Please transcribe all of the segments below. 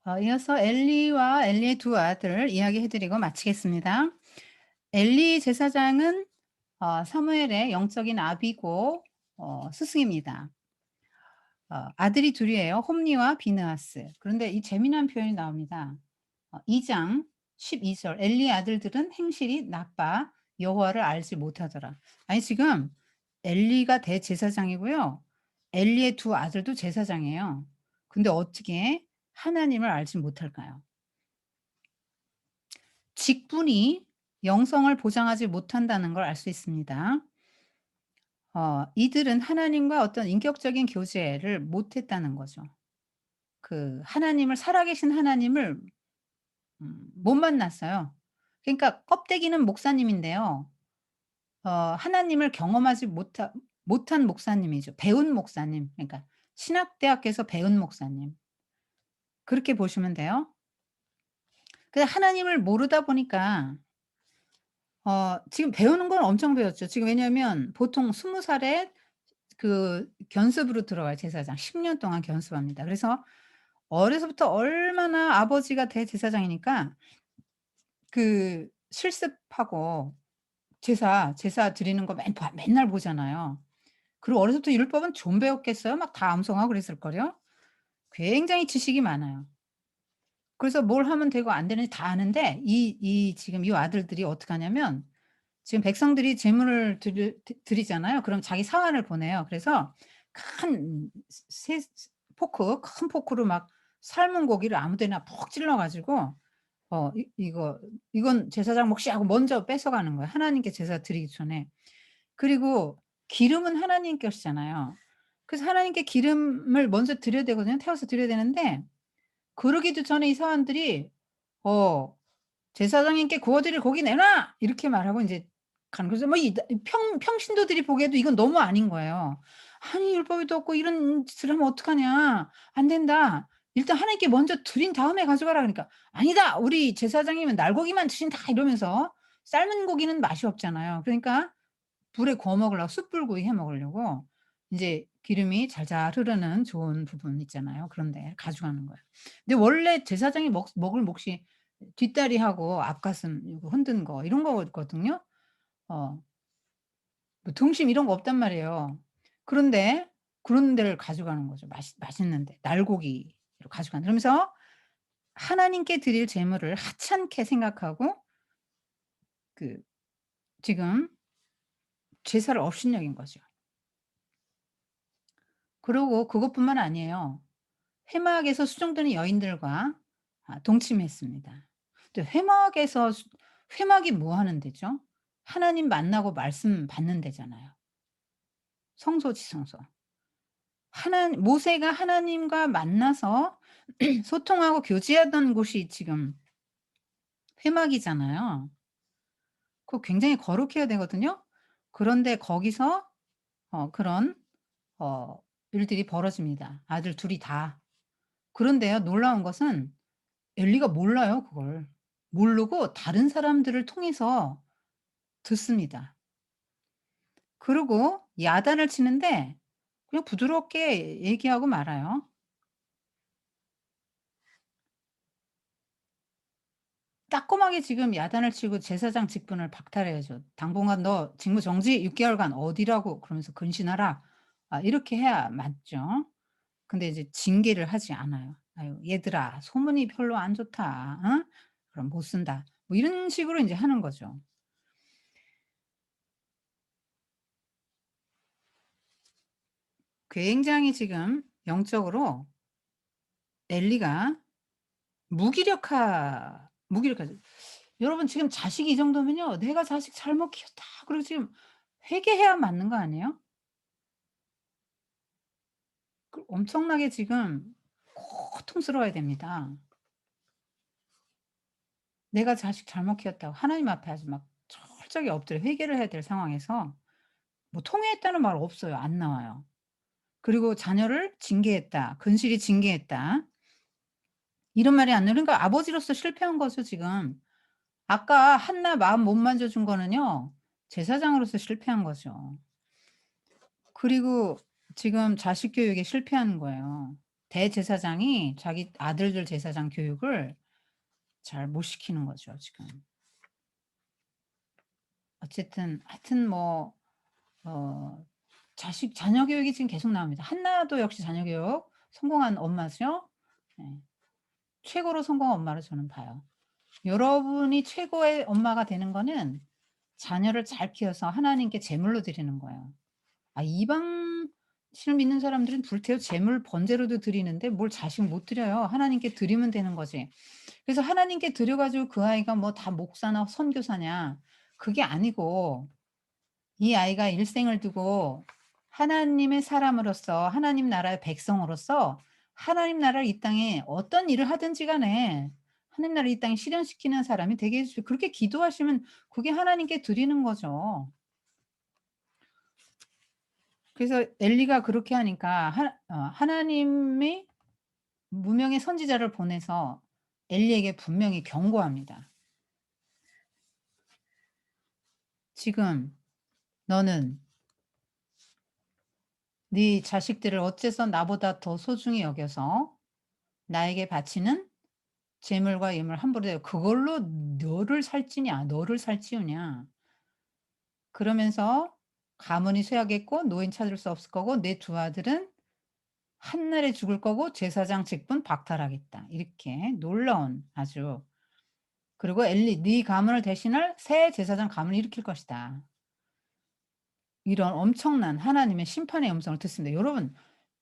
이어서 엘리와 엘리의 두 아들 이야기해 드리고 마치겠습니다. 엘리 제사장은 사무엘의 영적인 아비고 스승입니다. 아들이 둘이에요. 홈리와 비느하스. 그런데 이 재미난 표현이 나옵니다. 2장 12절 엘리의 아들들은 행실이 나빠 여호와를 알지 못하더라. 아니 지금 엘리가 대제사장이고요. 엘리의 두 아들도 제사장이에요. 근데 어떻게 하나님을 알지 못할까요? 직분이 영성을 보장하지 못한다는 걸 알 수 있습니다. 이들은 하나님과 어떤 인격적인 교제를 못 했다는 거죠. 그 하나님을 살아계신 하나님을 못 만났어요. 그러니까 껍데기는 목사님인데요. 하나님을 경험하지 못한 목사님이죠. 배운 목사님. 그러니까 신학대학에서 배운 목사님. 그렇게 보시면 돼요. 하나님을 모르다 보니까 지금 배우는 건 엄청 배웠죠. 지금 왜냐하면 보통 20 살에 그 견습으로 들어가요 제사장. 10년 동안 견습합니다. 그래서 어려서부터 얼마나 아버지가 대제사장이니까 그 실습하고 제사 드리는 거 맨날 보잖아요. 그리고 어려서부터 율법은 좀 배웠겠어요? 막 다 암송하고 그랬을걸요? 굉장히 지식이 많아요. 그래서 뭘 하면 되고 안 되는지 다 아는데 지금 이 아들들이 어떡하냐면 지금 백성들이 제물을 드리잖아요. 그럼 자기 사환을 보내요. 그래서 큰 세 큰 포크로 막 삶은 고기를 아무 데나 푹 찔러 가지고 "이건 제사장 몫이." 하고 먼저 뺏어가는 거예요, 하나님께 제사 드리기 전에. 그리고 기름은 하나님 것이잖아요. 그래서 하나님께 기름을 먼저 드려야 되거든요. 태워서 드려야 되는데 그러기도 전에 이 사람들이 어 "제사장님께 구워 드릴 고기 내놔!" 이렇게 말하고 인제 가는 거죠. 뭐 이 평신도들이 보기에도 이건 너무 아닌 거예요. "아니 율법에도 없고 이런 짓을 하면 어떡하냐. 안 된다. 일단 하나님께 먼저 드린 다음에 가져가라." 그러니까 "아니다. 우리 제사장님은 날고기만 드신다." 이러면서 삶은 고기는 맛이 없잖아요. 그러니까 불에 구워 먹으려고 숯불구이 해 먹으려고 인제 기름이 잘잘 흐르는 좋은 부분 있잖아요. 그런 데 가져가는 거예요. 근데 원래 제사장이 먹을 몫이 뒷다리하고 앞가슴 요거 흔든 거 이런 거거든요. 어 뭐 등심 이런 거 없단 말이에요. 그런데 그런 데를 가져가는 거죠. 맛있는데 날고기로 가져가는 그러면서 하나님께 드릴 제물을 하찮게 생각하고 그 지금 제사를 업신여긴 거죠. 그리고 그것뿐만 아니에요. 회막에서 수종드는 여인들과 동침했습니다. 근데 회막이 뭐 하는 데죠? 하나님 만나고 말씀 받는 데잖아요. 성소지 성소. 모세가 하나님과 만나서 소통하고 교제하던 곳이 지금 회막이잖아요. 그거 굉장히 거룩해야 되거든요. 그런데 거기서 그런 어 일들이 벌어집니다. 아들 둘이 다. 그런데요 놀라운 것은 엘리가 몰라요 그걸. 모르고 다른 사람들을 통해서 듣습니다. 그리고 야단을 치는데 그냥 부드럽게 얘기하고 말아요. 따끔하게 지금 야단을 치고 제사장 직분을 박탈해야죠. "당분간 너 직무 정지 6 개월간 어디라고." 그러면서 "근신하라." 이렇게 해야 맞죠. 근데 이제 징계를 하지 않아요. "아유 얘들아 소문이 별로 안 좋다. 어? 그럼 못 쓴다." 뭐 이런 식으로 인제 하는 거죠. 굉장히 지금 영적으로 엘리가 무기력하죠. 여러분 지금 자식이 이 정도면요. '내가 자식 잘못 키웠다.' 그리고 지금 회개해야 맞는 거 아니에요? 엄청나게 지금 고통스러워야 됩니다. 내가 자식 잘못 키웠다고 하나님 앞에 아주 막 철저하게 엎드려 회개를 해야 될 상황에서 뭐 통회했다는 말 없어요. 안 나와요. 그리고 자녀를 징계했다. 근실이 징계했다. 이런 말이 안 나오니까 그러니까 아버지로서 실패한 거죠 지금. 아까 한나 마음 못 만져 준 거는요. 제사장으로서 실패한 거죠. 그리고 지금 자식 교육에 실패한 거예요. 대제사장이 자기 아들들 제사장 교육을 잘 못 시키는 거죠 지금. 어쨌든 하여튼 뭐 어 자녀 교육이 지금 계속 나옵니다. 한나도 역시 자녀 교육 성공한 엄마죠. 네. 최고로 성공한 엄마로 저는 봐요. 여러분이 최고의 엄마가 되는 거는 자녀를 잘 키워서 하나님께 제물로 드리는 거예요. 이방 신을 믿는 사람들은 불태워 제물 번제로도 드리는데 뭘 자식 못 드려요. 하나님께 드리면 되는 거지. 그래서 하나님께 드려 가지고 그 아이가 뭐 다 목사나 선교사냐 그게 아니고 이 아이가 일생을 두고 하나님의 사람으로서 하나님 나라의 백성으로서 하나님 나라를 이 땅에 어떤 일을 하든지 간에 하나님 나라를 이 땅에 실현시키는 사람이 되게 해 주십시오. 그렇게 기도하시면 그게 하나님께 드리는 거죠. 그래서 엘리가 그렇게 하니까 하나님이 무명의 선지자를 보내서 엘리에게 분명히 경고합니다. "지금 너는 네 자식들을 어째서 나보다 더 소중히 여겨서 나에게 바치는 재물과 예물 함부로 내 그걸로 너를 살찌우냐. 그러면서 가문이 쇠하겠고 노인 찾을 수 없을 거고 내 두 아들은 한날에 죽을 거고 제사장 직분 박탈하겠다." 이렇게 놀라운 아주 그리고 "엘리 네 가문을 대신할 새 제사장 가문을 일으킬 것이다." 이런 엄청난 하나님의 심판의 음성을 듣습니다. 여러분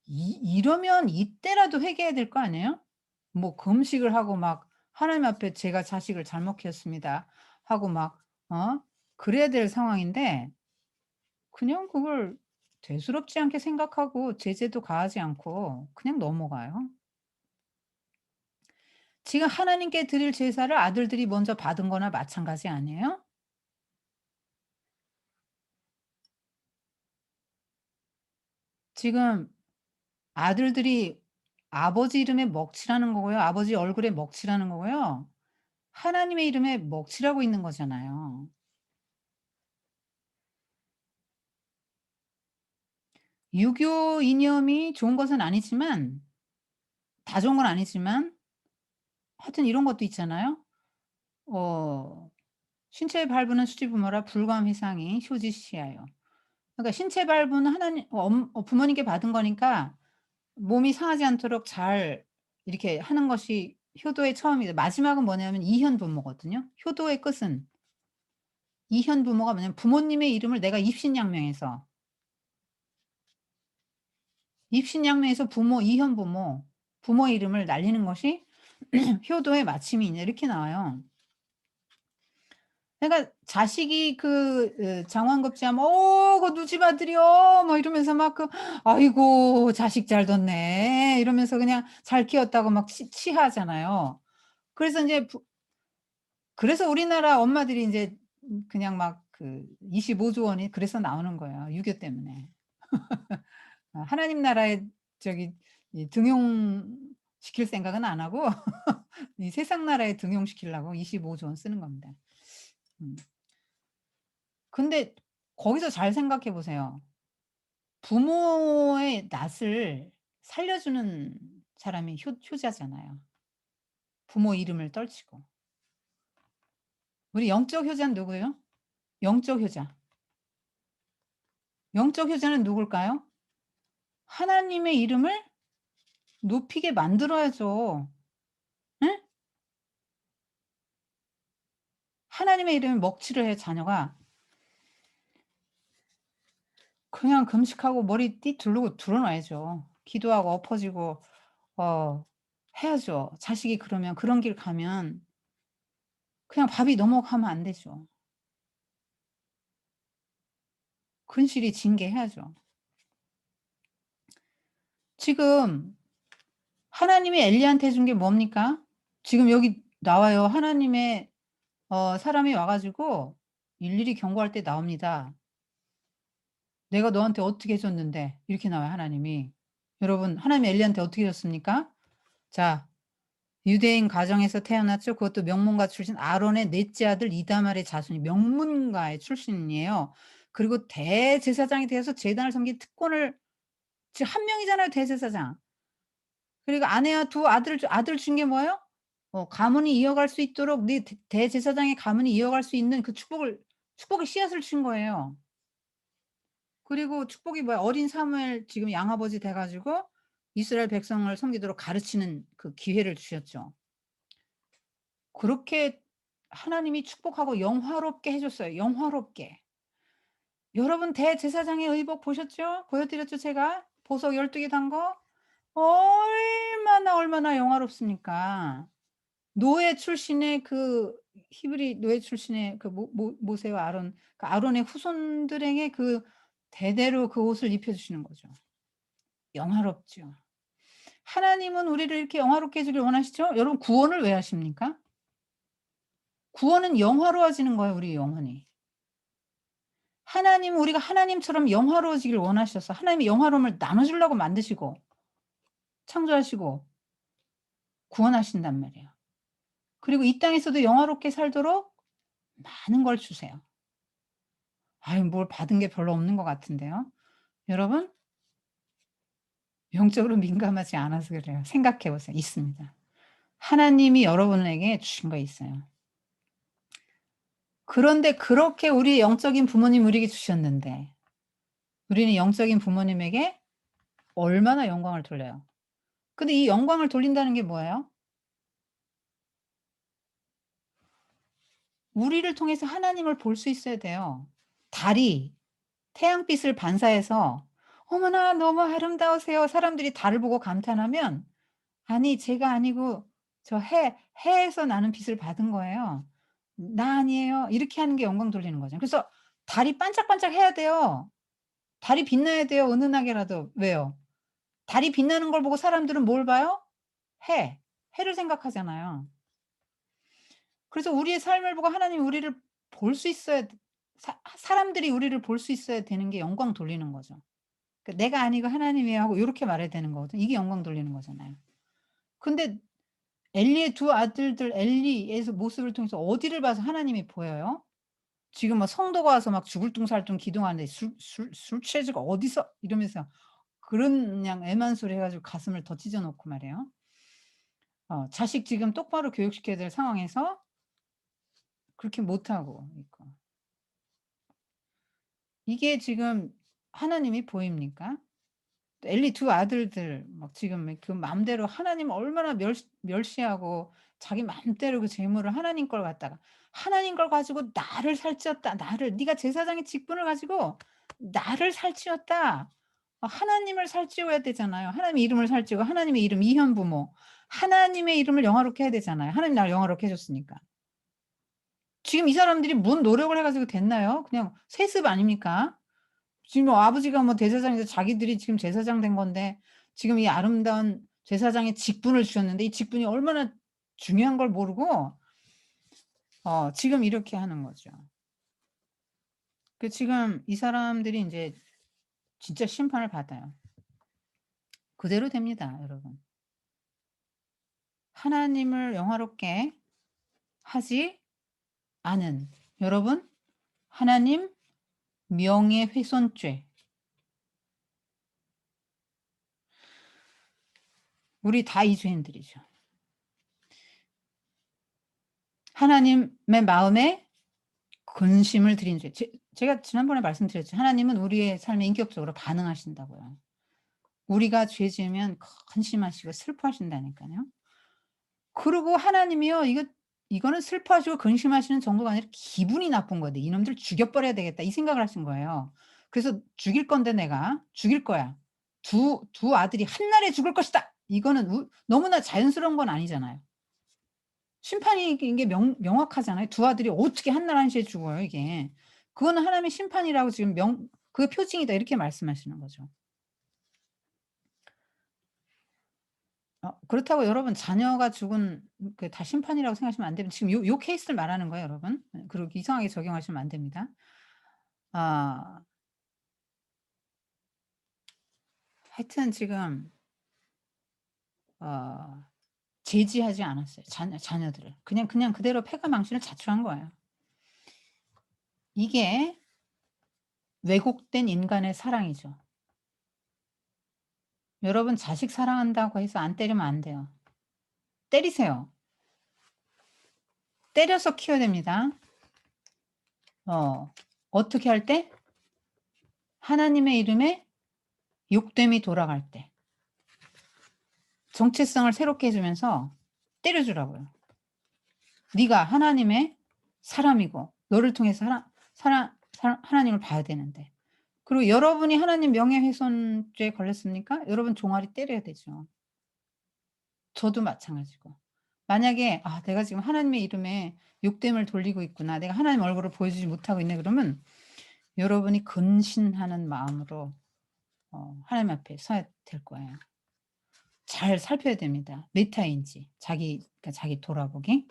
이러면 이때라도 회개해야 될 거 아니에요? 뭐 금식을 하고 막 하나님 앞에 "제가 자식을 잘못 키웠습니다." 하고 막 그래야 될 상황인데 그냥 그걸 대수롭지 않게 생각하고 제재도 가하지 않고 그냥 넘어가요. 지금 하나님께 드릴 제사를 아들들이 먼저 받은 거나 마찬가지 아니에요? 지금 아들들이 아버지 이름에 먹칠하는 거고요. 아버지 얼굴에 먹칠하는 거고요. 하나님의 이름에 먹칠하고 있는 거잖아요. 유교 이념이 좋은 것은 아니지만 다 좋은 건 아니지만 하여튼 이런 것도 있잖아요. 어 "신체 발부는 수지부모라 불감 회상이 효지시하여." 그러니까 신체 발부는 하나님 부모님께 받은 거니까 몸이 상하지 않도록 잘 이렇게 하는 것이 효도의 처음이다. 마지막은 뭐냐면 이현 부모거든요. 효도의 끝은 이현 부모가 뭐냐면 부모님의 이름을 내가 입신양명해서 입신양명해서 부모 이현 부모, 부모의 이름을 날리는 것이 효도의 마침이냐 이렇게 나와요. 그러니까 자식이 장원급제하면 그 누집 아들이요." 막 이러면서 막 "아이고 자식 잘 뒀네." 이러면서 그냥 잘 키웠다고 막 치하잖아요. 그래서 인제 그래서 우리나라 엄마들이 인제 그냥 막 25조 원이 그래서 나오는 거예요, 유교 때문에. 하나님 나라에 저기 등용시킬 생각은 안 하고 이 세상 나라에 등용시키려고 25조 원 쓰는 겁니다. 음. 근데 거기서 잘 생각해 보세요. 부모의 낯을 살려주는 사람이 효자잖아요. 부모 이름을 떨치고. 우리 영적 효자는 누구예요? 영적 효자. 영적 효자는 누굴까요? 하나님의 이름을 높이게 만들어야죠. 응? 하나님의 이름에 먹칠을 해 자녀가 그냥 금식하고 머리띠 두르고 드러나야죠. 기도하고 엎어지고 어 해야죠. 자식이 그러면 그런 길 가면 그냥 밥이 넘어가면 안 되죠. 근실이 징계해야죠. 지금 하나님이 엘리야한테 준 게 뭡니까? 지금 여기 나와요. 하나님의 사람이 와 가지고 일일이 경고할 때 나옵니다. "내가 너한테 어떻게 해 줬는데." 이렇게 나와요 하나님이. 여러분 하나님이 엘리야한테 어떻게 줬습니까? 자 유대인 가정에서 태어났죠. 그것도 명문가 출신 아론의 넷째 아들 이다말의 자손이 명문가의 출신이에요. 그리고 대제사장이 되어서 제단을 섬긴 특권을 지금 한 명이잖아요 대제사장. 그리고 아내와 두 아들 준 게 뭐예요? 가문이 이어갈 수 있도록 네 대제사장의 가문이 이어갈 수 있는 그 축복의 씨앗을 준 거예요. 그리고 축복이 뭐야? 어린 사무엘 지금 양아버지 돼 가지고 이스라엘 백성을 섬기도록 가르치는 그 기회를 주셨죠. 그렇게 하나님이 축복하고 영화롭게 해 줬어요, 영화롭게. 여러분 대제사장의 의복 보셨죠? 보여 드렸죠 제가? 보석 12개 단 거? 얼마나 영화롭습니까? 노예 출신의 그 히브리 노예 출신의 그 모세와 아론 그 아론의 후손들에게 그 대대로 그 옷을 입혀 주시는 거죠. 영화롭죠. 하나님은 우리를 이렇게 영화롭게 해 주길 원하시죠? 여러분 구원을 왜 하십니까? 구원은 영화로워지는 거예요, 우리 영혼이. 하나님은 우리가 하나님처럼 영화로워지길 원하셔서 하나님이 영화로움을 나눠 주려고 만드시고 창조하시고 구원하신단 말이에요. 그리고 이 땅에서도 영화롭게 살도록 많은 걸 주세요. 아유 뭘 받은 게 별로 없는 것 같은데요. 여러분 영적으로 민감하지 않아서 그래요. 생각해 보세요. 있습니다. 하나님이 여러분에게 주신 거 있어요. 그런데 그렇게 우리 영적인 부모님 우리에게 주셨는데 우리는 영적인 부모님에게 얼마나 영광을 돌려요. 근데 이 영광을 돌린다는 게 뭐예요? 우리를 통해서 하나님을 볼 수 있어야 돼요. 달이 태양빛을 반사해서 "어머나 너무 아름다우세요." 사람들이 달을 보고 감탄하면 "아니 제가 아니고 저 해에서 나는 빛을 받은 거예요. 나 아니에요." 이렇게 하는 게 영광 돌리는 거죠. 그래서 달이 반짝반짝해야 돼요. 달이 빛나야 돼요, 은은하게라도. 왜요? 달이 빛나는 걸 보고 사람들은 뭘 봐요? 해. 해를 생각하잖아요. 그래서 우리의 삶을 보고 하나님이 우리를 볼 수 있어야 사람들이 우리를 볼 수 있어야 되는 게 영광 돌리는 거죠. 그 "내가 아니고 하나님이에요." 하고 요렇게 말해야 되는 거거든. 이게 영광 돌리는 거잖아요. 근데 엘리의 두 아들들 엘리의 모습을 통해서 어디를 봐서 하나님이 보여요? 지금 막 성도가 와서 막 죽을둥살둥 기도하는데 "술 취해지고 어디서." 이러면서 그런 그냥 애만소리 해 가지고 가슴을 더 찢어 놓고 말이에요. 자식 지금 똑바로 교육시켜야 될 상황에서 그렇게 못하고 있고. 이게 지금 하나님이 보입니까? 엘리 두 아들들 막 지금 그 맘대로 하나님 얼마나 멸시하고 자기 맘대로 그 재물을 하나님 걸 갖다가 하나님 걸 가지고 나를 살찌웠다. 나를 네가 제사장의 직분을 가지고 나를 살찌웠다. 하나님을 살찌워야 되잖아요. 하나님의 이름을 살찌우고 하나님의 이름 이현 부모. 하나님의 이름을 영화롭게 해야 되잖아요. 하나님 나를 영화롭게 해 줬으니까. 지금 이 사람들이 뭔 노력을 해 가지고 됐나요? 그냥 세습 아닙니까? 지금 뭐 아버지가 뭐 대제사장인데 자기들이 지금 제사장 된 건데 지금 이 아름다운 제사장의 직분을 주셨는데 이 직분이 얼마나 중요한 걸 모르고 지금 이렇게 하는 거죠. 지금 이 사람들이 인제 진짜 심판을 받아요. 그대로 됩니다, 여러분. 하나님을 영화롭게 하지 않은 여러분 하나님 명예훼손죄 우리 다 이 죄인들이죠. 하나님의 마음에 근심을 드린 죄. 제가 지난번에 말씀드렸죠. 하나님은 우리의 삶에 인격적으로 반응하신다고요. 우리가 죄 지으면 근심하시고 슬퍼하신다니까요. 그리고 하나님이요. 이거는 슬퍼하시고 근심하시는 정도가 아니라 기분이 나쁜 건데 '이놈들 죽여 버려야 되겠다.' 이 생각을 하신 거예요. 그래서 '죽일 건데 내가 죽일 거야. 두 아들이 한날에 죽을 것이다.' 이거는 너무나 자연스러운 건 아니잖아요. 심판이 이게 명확하잖아요. 두 아들이 어떻게 한날 한시에 죽어요 이게. 그거는 하나님의 심판이라고 지금 "그 표징이다." 이렇게 말씀하시는 거죠. 그렇다고 여러분 자녀가 죽은 그 다 심판이라고 생각하시면 안 됩니다. 지금 요 케이스를 말하는 거예요 여러분. 그리고 이상하게 적용하시면 안 됩니다. 아 하여튼 지금 어 제지하지 않았어요 자녀들을. 그냥 그대로 패가망신을 자초한 거예요. 이게 왜곡된 인간의 사랑이죠. 여러분 자식 사랑한다고 해서 안 때리면 안 돼요. 때리세요. 때려서 키워야 됩니다. 어. 어떻게 할 때? 하나님의 이름에 욕됨이 돌아갈 때. 정체성을 새롭게 해 주면서 때려 주라고요. 네가 하나님의 사람이고 너를 통해서 하나님을 봐야 되는데. 그리고 여러분이 하나님 명예훼손죄에 걸렸습니까? 여러분 종아리 때려야 되죠. 저도 마찬가지고. 만약에 '아 내가 지금 하나님의 이름에 욕됨을 돌리고 있구나. 내가 하나님 얼굴을 보여주지 못하고 있네.' 그러면 여러분이 근신하는 마음으로 하나님 앞에 서야 될 거예요. 잘 살펴야 됩니다. 메타인지 자기 돌아보기.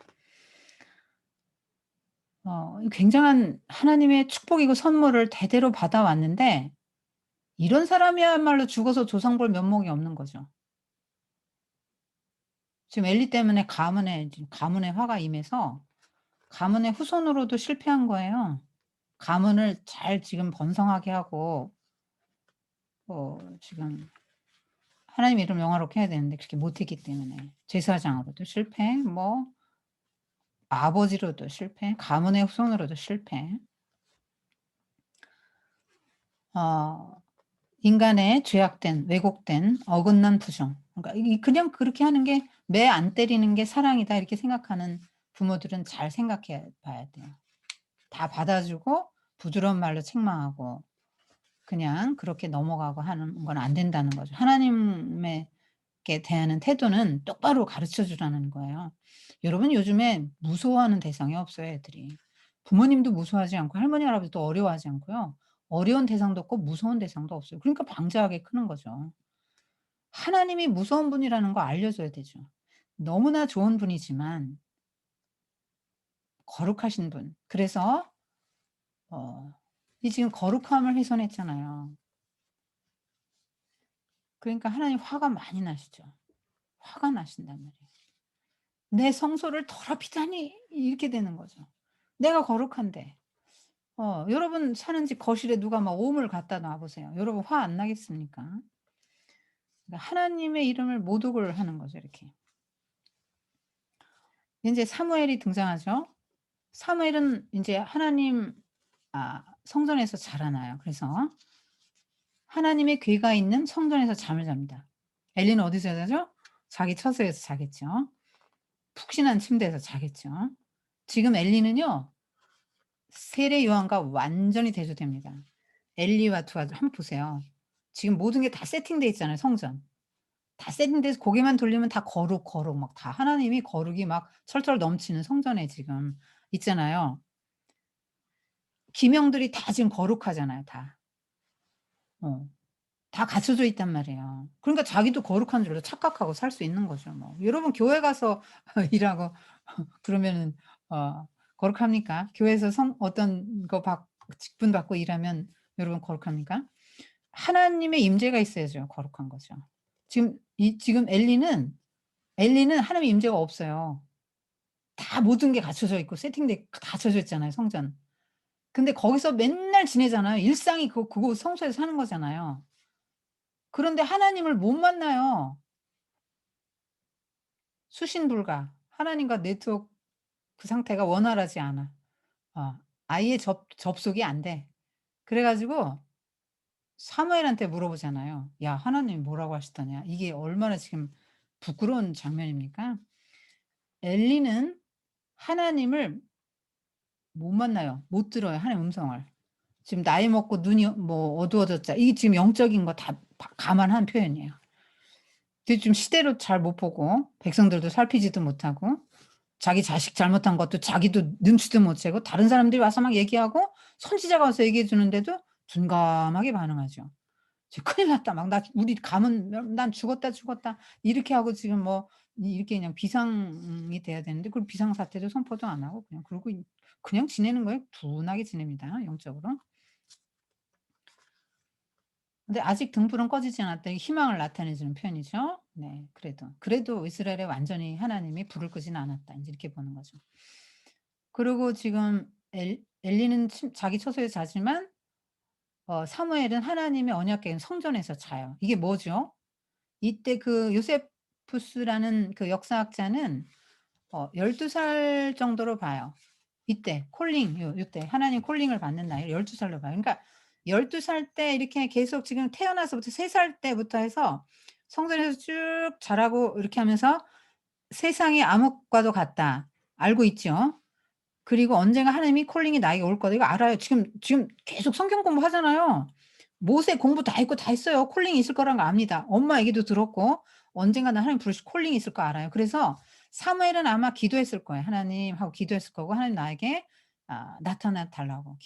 이 굉장한 하나님의 축복이고 선물을 대대로 받아왔는데 이런 사람이야말로 죽어서 조상 볼 면목이 없는 거죠. 지금 엘리 때문에 가문에 지금 가문의 화가 임해서 가문의 후손으로도 실패한 거예요. 가문을 잘 지금 번성하게 하고 지금 하나님 이름 영화롭게 해야 되는데 그렇게 못했기 때문에 제사장으로도 실패, 뭐 아버지로도 실패, 가문의 후손으로도 실패. 어 인간의 죄악된 왜곡된 어긋난 부정. 그러니까 이 그냥 그렇게 하는 게 '매 안 때리는 게 사랑이다.' 이렇게 생각하는 부모들은 잘 생각해 봐야 돼요. 다 받아 주고 부드러운 말로 책망하고 그냥 그렇게 넘어가고 하는 건 안 된다는 거죠. 하나님의 게 대하는 태도는 똑바로 가르쳐 주라는 거예요. 여러분 요즘에 무서워하는 대상이 없어요, 애들이. 부모님도 무서워하지 않고 할머니, 할아버지도 어려워하지 않고요. 어려운 대상도 없고 무서운 대상도 없어요. 그러니까 방자하게 크는 거죠. 하나님이 무서운 분이라는 거 알려줘야 되죠. 너무나 좋은 분이지만 거룩하신 분. 그래서 어 이 지금 거룩함을 훼손했잖아요. 그러니까 하나님 화가 많이 나시죠. 화가 나신단 말이에요. '내 성소를 더럽히다니.' 이렇게 되는 거죠. 내가 거룩한데. 여러분 사는 집 거실에 누가 막 오물 갖다 놔 보세요. 여러분 화 안 나겠습니까? 그러니까 하나님의 이름을 모독을 하는 거죠 이렇게. 인제 사무엘이 등장하죠. 사무엘은 인제 하나님 성전에서 자라나요. 그래서 하나님의 궤가 있는 성전에서 잠을 잡니다. 엘리는 어디서 자죠? 자기 처소에서 자겠죠. 푹신한 침대에서 자겠죠. 지금 엘리는요. 세례 요한과 완전히 대조됩니다. 엘리와 두아도 한번 보세요. 지금 모든 게 다 세팅돼 있잖아요, 성전. 다 세팅돼서 고개만 돌리면 다 거룩, 거룩 막 다 하나님이 거룩이 막 철철 넘치는 성전에 지금 있잖아요. 기명들이 다 지금 거룩하잖아요, 다. 어. 다 갖춰져 있단 말이에요. 그러니까 자기도 거룩한 줄로 착각하고 살 수 있는 거죠, 뭐. 여러분 교회 가서 일하고 그러면은 거룩합니까? 교회에서 어떤 거 직분 받고 일하면 여러분 거룩합니까? 하나님의 임재가 있어야죠 거룩한 거죠. 지금 엘리는 하나님의 임재가 없어요. 다 모든 게 갖춰져 있고 세팅돼 갖춰져 있잖아요 성전. 근데 거기서 맨날 지내잖아요. 일상이 그곳 성소에서 사는 거잖아요. 그런데 하나님을 못 만나요. 수신불가. 하나님과 네트워크 그 상태가 원활하지 않아. 어 아예 접속이 안 돼. 그래 가지고 사무엘한테 물어보잖아요. "야 하나님이 뭐라고 하시더냐." 이게 얼마나 지금 부끄러운 장면입니까? 엘리는 하나님을 못 만나요. 못 들어요, 하나님 음성을. 지금 나이 먹고 눈이 뭐 어두워졌자 이게 지금 영적인 거 다 감안한 표현이에요. 근데 지금 시대로 잘 못 보고 백성들도 살피지도 못하고 자기 자식 잘못한 것도 자기도 눈치도 못 채고 다른 사람들이 와서 막 얘기하고 선지자가 와서 얘기해 주는데도 둔감하게 반응하죠. 지금 "큰일 났다." 막 "나 우리 가문 난 죽었다, 죽었다." 이렇게 하고 지금 뭐 이렇게 그냥 비상이 돼야 되는데 그 비상사태도 선포도 안 하고 그냥 그러고 그냥 지내는 거예요. 둔하게 지냅니다, 영적으로. 근데 아직 등불은 꺼지지 않았다. 이 희망을 나타내 주는 표현이죠. 네. 그래도 이스라엘에 완전히 하나님이 불을 끄지는 않았다. 인제 이렇게 보는 거죠. 그리고 지금 엘리는 자기 처소에 자지만 사무엘은 하나님의 언약궤인 성전에서 자요. 이게 뭐죠? 이때 그 요세푸스라는 그 역사학자는 12살 정도로 봐요. 이때 콜링 요때 하나님 콜링을 받는 나이를 12 살로 봐요. 그러니까 12살 때 이렇게 계속 지금 태어나서부터 3살 때부터 해서 성전에서 쭉 자라고 이렇게 하면서 세상이 암흑과도 같다. 알고 있죠. 그리고 언젠가 하나님이 콜링이 나에게 올 거다. 이거 알아요. 지금 계속 성경 공부하잖아요. 모세 공부 다 했고 다 했어요. 콜링이 있을 거라는 거 압니다. 엄마 얘기도 들었고 언젠가는 하나님 부르실 콜링이 있을 거 알아요. 그래서 사무엘은 아마 기도했을 거예요. 하나님 하고 기도했을 거고 하나님 나에게 나타나 달라고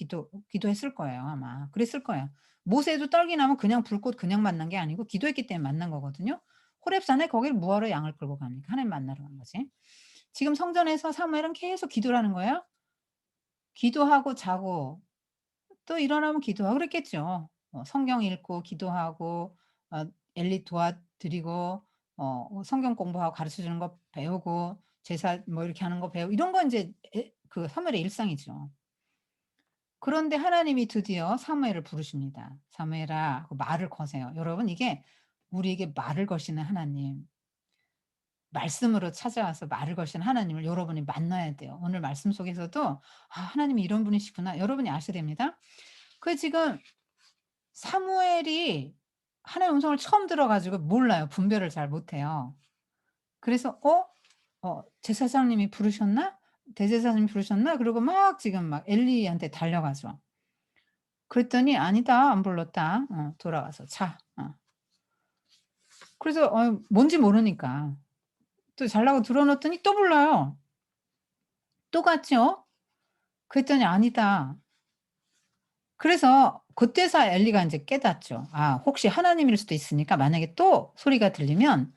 기도했을 거예요 아마. 그랬을 거예요. 모세도 떨기 나면 그냥 불꽃 그냥 만난 게 아니고 기도했기 때문에 만난 거거든요. 호렙산에 거기를 뭐하러 양을 끌고 갑니까? 하나님 만나러 간 거지. 지금 성전에서 사무엘은 계속 기도를 하는 거예요. 기도하고 자고 또 일어나면 기도하고 그랬겠죠. 성경 읽고 기도하고 엘리 도와드리고 성경 공부하고 가르쳐 주는 거 배우고 제사 뭐 이렇게 하는 거 배우고 이런 거 인제 그 사무엘의 일상이죠. 그런데 하나님이 드디어 사무엘을 부르십니다. "사무엘아." 하고 말을 거세요. 여러분 이게 우리에게 말을 거시는 하나님, 말씀으로 찾아와서 말을 거시는 하나님을 여러분이 만나야 돼요. 오늘 말씀 속에서도 '아 하나님이 이런 분이시구나.' 여러분이 아셔야 됩니다. 그 지금 사무엘이 하나님의 음성을 처음 들어 가지고 몰라요. 분별을 잘 못해요. 그래서 제사장님이 부르셨나? 대제사장님이 부르셨나?" 그러고 막 지금 막 엘리한테 달려가죠. 그랬더니 "아니다. 안 불렀다. 돌아와서 자." 그래서 뭔지 모르니까 또 잘라고 들어 놨더니 또 불러요. 또 갔죠. 그랬더니 "아니다." 그래서 그때서야 엘리가 인제 깨닫죠. 혹시 하나님일 수도 있으니까 만약에 또 소리가 들리면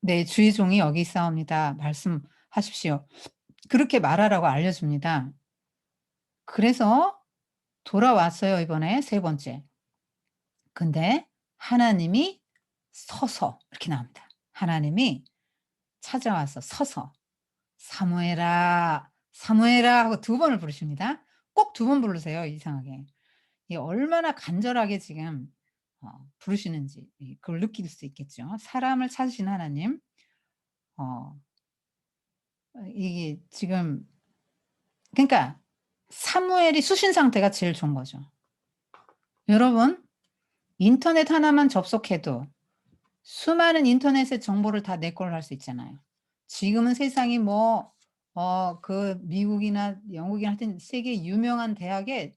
"네 주의 종이 여기 있사옵니다. 말씀하십시오." 그렇게 말하라고 알려줍니다. 그래서 돌아왔어요 이번에 세 번째. 근데 하나님이 서서 이렇게 나옵니다. 하나님이 찾아와서 서서 "사무엘아, 사무엘아." 하고 두 번을 부르십니다. 꼭 두 번 부르세요 이상하게. 이게 얼마나 간절하게 지금 부르시는지 그걸 느낄 수 있겠죠. 사람을 찾으신 하나님. 어 이게 지금 그러니까 사무엘이 수신 상태가 제일 좋은 거죠. 여러분 인터넷 하나만 접속해도 수많은 인터넷의 정보를 다 내 걸로 할 수 있잖아요. 지금은 세상이 뭐 그 미국이나 영국이나 하여튼 세계 유명한 대학에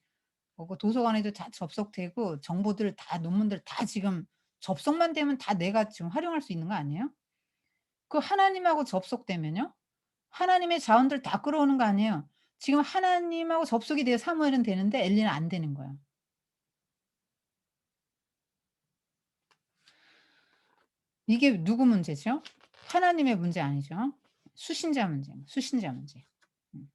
그 도서관에도 다 접속되고 정보들 다 논문들 다 지금 접속만 되면 다 내가 지금 활용할 수 있는 거 아니에요? 그 하나님하고 접속되면요. 하나님의 자원들 다 끌어오는 거 아니에요. 지금 하나님하고 접속이 돼야 사무엘은 되는데 엘리는 안 되는 거예요. 이게 누구 문제죠? 하나님의 문제 아니죠. 수신자 문제, 수신자 문제. 음.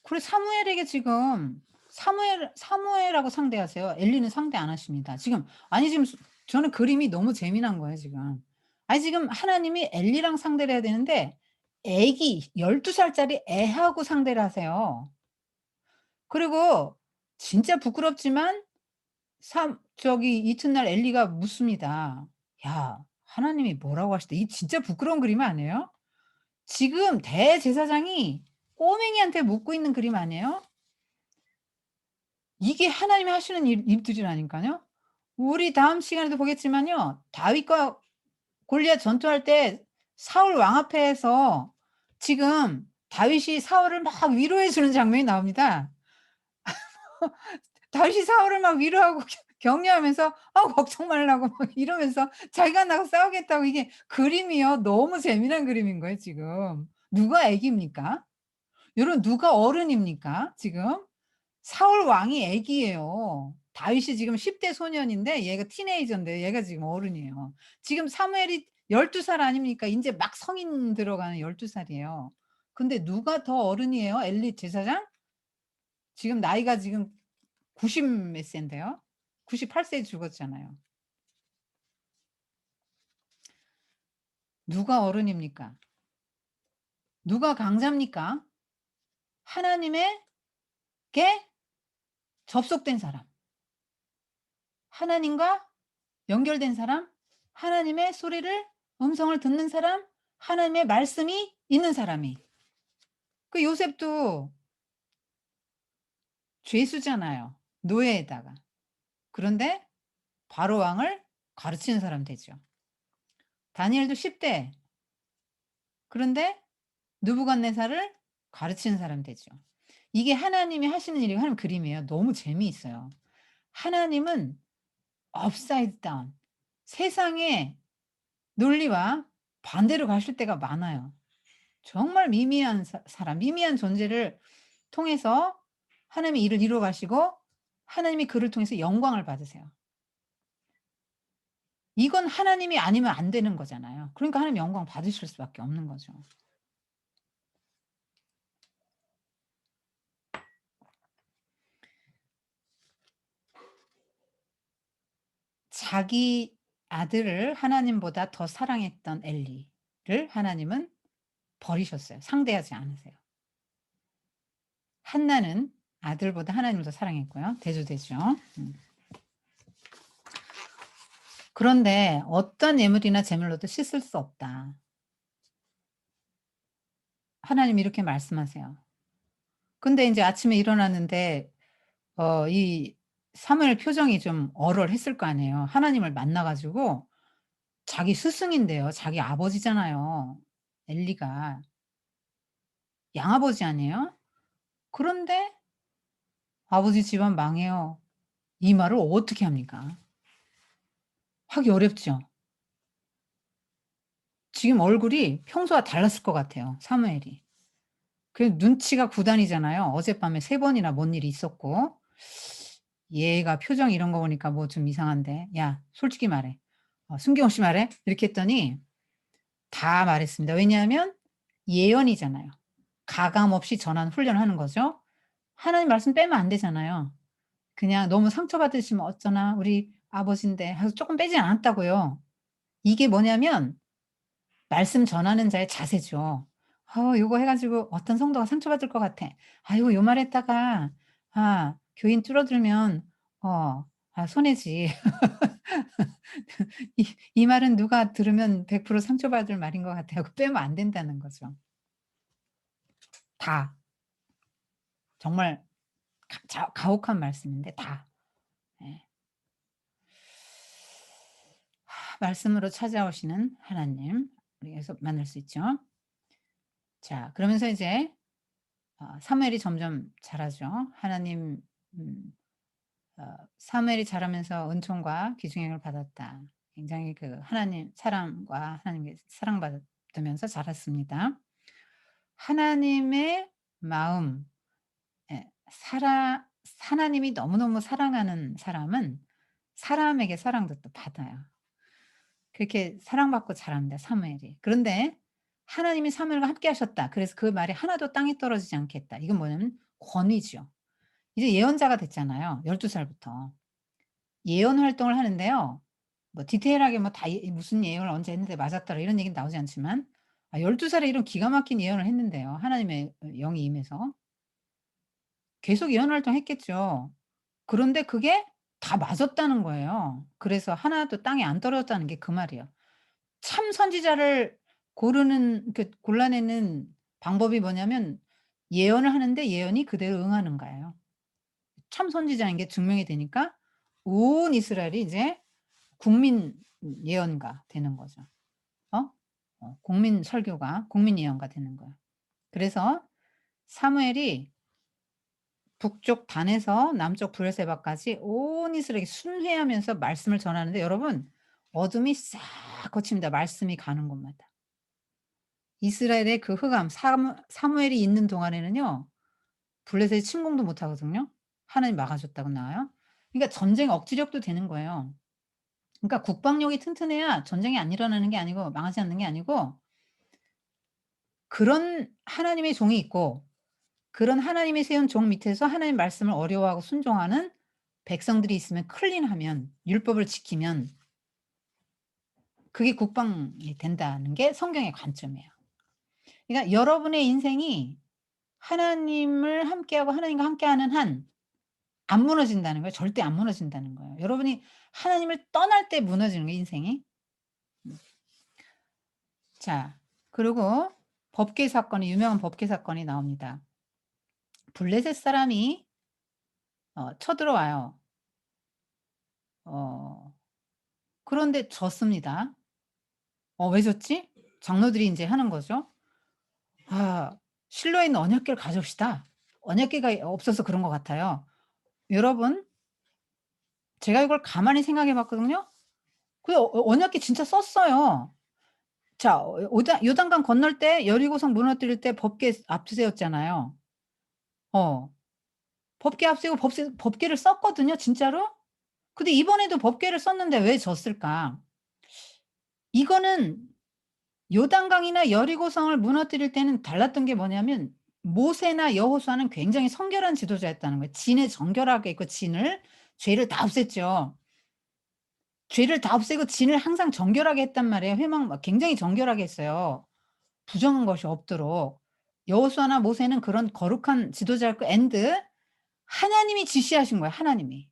그리고 사무엘에게 지금 사무엘하고 상대하세요. 엘리는 상대 안 하십니다. 지금 아니 지금 저는 그림이 너무 재미난 거예요 지금. 아니 지금 하나님이 엘리랑 상대를 해야 되는데 애기 12 살짜리 애하고 상대를 하세요. 그리고 진짜 부끄럽지만 저기 이튿날 엘리가 묻습니다. "야 하나님이 뭐라고 하시대?" 이 진짜 부끄러운 그림 아니에요? 지금 대제사장이 꼬맹이한테 묻고 있는 그림 아니에요? 이게 하나님이 하시는 일들이라니까요. 우리 다음 시간에도 보겠지만요. 다윗과 골리앗 전투할 때 사울 왕 앞에서 지금 다윗이 사울을 막 위로해 주는 장면이 나옵니다. 다윗이 사울을 막 위로하고 격려하면서 걱정 말라고 막 이러면서 자기가 나가서 싸우겠다고 이게 그림이요. 너무 재미난 그림인 거예요 지금. 누가 애기입니까? 여러분 누가 어른입니까 지금? 사울 왕이 애기예요. 다윗이 지금 10대 소년인데 얘가 티네이저인데 얘가 지금 어른이에요. 지금 사무엘이 12살 아닙니까? 인제 막 성인 들어가는 12 살이에요. 근데 누가 더 어른이에요? 엘리 제사장? 지금 나이가 지금 90 몇 세인데요. 98 세에 죽었잖아요. 누가 어른입니까? 누가 강자입니까? 하나님에게 접속된 사람, 하나님과 연결된 사람, 하나님의 소리를 음성을 듣는 사람, 하나님의 말씀이 있는 사람이. 그 요셉도 죄수잖아요, 노예에다가. 그런데 바로 왕을 가르치는 사람 되죠. 다니엘도 10대 대. 그런데 느부갓네살을 가르치는 사람 되죠. 이게 하나님이 하시는 일이 하나님 그림이에요. 너무 재미있어요. 하나님은 업사이드 다운, 세상의 논리와 반대로 가실 때가 많아요. 정말 미미한 사람, 미미한 존재를 통해서 하나님이 일을 이루어 가시고 하나님이 그를 통해서 영광을 받으세요. 이건 하나님이 아니면 안 되는 거잖아요. 그러니까 하나님 영광 받으실 수밖에 없는 거죠. 자기 아들을 하나님보다 더 사랑했던 엘리를 하나님은 버리셨어요. 상대하지 않으세요. 한나는 아들보다 하나님을 더 사랑했고요. 대조되죠. 음. 그런데 어떤 예물이나 제물로도 씻을 수 없다. 하나님이 이렇게 말씀하세요. 근데 인제 아침에 일어났는데 이 사무엘 표정이 좀 얼얼했을 거 아니에요. 하나님을 만나 가지고 자기 스승인데요. 자기 아버지잖아요. 엘리가. 양아버지 아니에요? 그런데 "아버지 집안 망해요." 이 말을 어떻게 합니까? 하기 어렵죠. 지금 얼굴이 평소와 달랐을 것 같아요, 사무엘이. 그 눈치가 9 단이잖아요. 어젯밤에 3 번이나 뭔 일이 있었고. 얘가 표정 이런 거 보니까 뭐 좀 이상한데. "야 솔직히 말해. 숨김없이 말해." 이렇게 했더니 다 말했습니다. 왜냐하면 예언이잖아요. 가감 없이 전하는 훈련을 하는 거죠. 하나님 말씀 빼면 안 되잖아요. 그냥 "너무 상처받으시면 어쩌나. 우리 아버지인데." 해서 쪼끔 빼지 않았다고요. 이게 뭐냐면 말씀 전하는 자의 자세죠. 요거 해 가지고 어떤 성도가 상처받을 것 같아. 아이고 요 말 했다가 교인 줄어들면 손해지. 이 말은 누가 들으면 100% 상처받을 말인 것 같아 하고 빼면 안 된다는 거죠. 다. 정말 가혹한 말씀인데 다. 예. 말씀으로 찾아오시는 하나님 우리에서 만날 수 있죠. 자 그러면서 이제 사무엘이 점점 자라죠. 하나님 음 사무엘이 자라면서 은총과 귀중행을 받았다. 굉장히 그 하나님 사람과 하나님께 사랑받으면서 자랐습니다. 하나님의 마음 예 하나님이 너무너무 사랑하는 사람은 사람에게 사랑도 또 받아요. 그렇게 사랑받고 자랍니다, 사무엘이. 그런데 하나님이 사무엘과 함께 하셨다. 그래서 그 말이 하나도 땅에 떨어지지 않겠다. 이건 뭐냐면 권위죠. 이제 예언자가 됐잖아요, 12 살부터. 예언 활동을 하는데요. 뭐 디테일하게 뭐 다 무슨 예언을 언제 했는데 맞았더라 이런 얘기는 나오지 않지만 12 살에 이런 기가 막힌 예언을 했는데요, 하나님의 영이 임해서. 계속 예언 활동했겠죠. 그런데 그게 다 맞았다는 거예요. 그래서 하나도 땅에 안 떨어졌다는 게 그 말이에요. 참 선지자를 고르는 그 골라내는 방법이 뭐냐면 예언을 하는데 예언이 그대로 응하는 거예요. 참 선지자인 게 증명이 되니까 온 이스라엘이 이제 국민 예언가 되는 거죠. 어? 국민 설교가 국민 예언가 되는 거예요. 그래서 사무엘이 북쪽 단에서 남쪽 브엘세바까지 온 이스라엘이 순회하면서 말씀을 전하는데 여러분 어둠이 싹 걷힙니다, 말씀이 가는 곳마다. 이스라엘의 그 흑암 사무엘이 있는 동안에는요. 블레셋이 침공도 못 하거든요. 하나님이 막아 줬다고 나와요. 그러니까 전쟁 억지력도 되는 거예요. 그러니까 국방력이 튼튼해야 전쟁이 안 일어나는 게 아니고 망하지 않는 게 아니고 그런 하나님의 종이 있고 그런 하나님이 세운 종 밑에서 하나님 말씀을 어려워하고 순종하는 백성들이 있으면 클린하면 율법을 지키면 그게 국방이 된다는 게 성경의 관점이에요. 그러니까 여러분의 인생이 하나님을 함께하고 하나님과 함께하는 한 안 무너진다는 거예요. 절대 안 무너진다는 거예요. 여러분이 하나님을 떠날 때 무너지는 거예요, 인생이. 음. 자, 그리고 법계 사건이 유명한 법계 사건이 나옵니다. 블레셋 사람이 쳐들어와요. 어 그런데 졌습니다. 왜 졌지? 장로들이 인제 하는 거죠. "아 실로에 있는 언약궤를 가져옵시다." 언약궤가 없어서 그런 것 같아요. 여러분, 제가 이걸 가만히 생각해 봤거든요. 그 언약궤 진짜 썼어요. 자, 오다 요단강 건널 때 여리고성 무너뜨릴 때 법궤 앞세웠잖아요. 어. 법궤 앞세우고 법궤를 썼거든요, 진짜로. 근데 이번에도 법궤를 썼는데 왜 졌을까? 이거는 요단강이나 여리고성을 무너뜨릴 때는 달랐던 게 뭐냐면 모세나 여호수아는 굉장히 성결한 지도자였다는 거예요. 진에 정결하게 있고 진을 죄를 다 없앴죠. 죄를 다 없애고 진을 항상 정결하게 했단 말이에요. 회막 막 굉장히 정결하게 했어요. 부정한 것이 없도록. 여호수아나 모세는 그런 거룩한 지도자였고 하나님이 지시하신 거예요, 하나님이.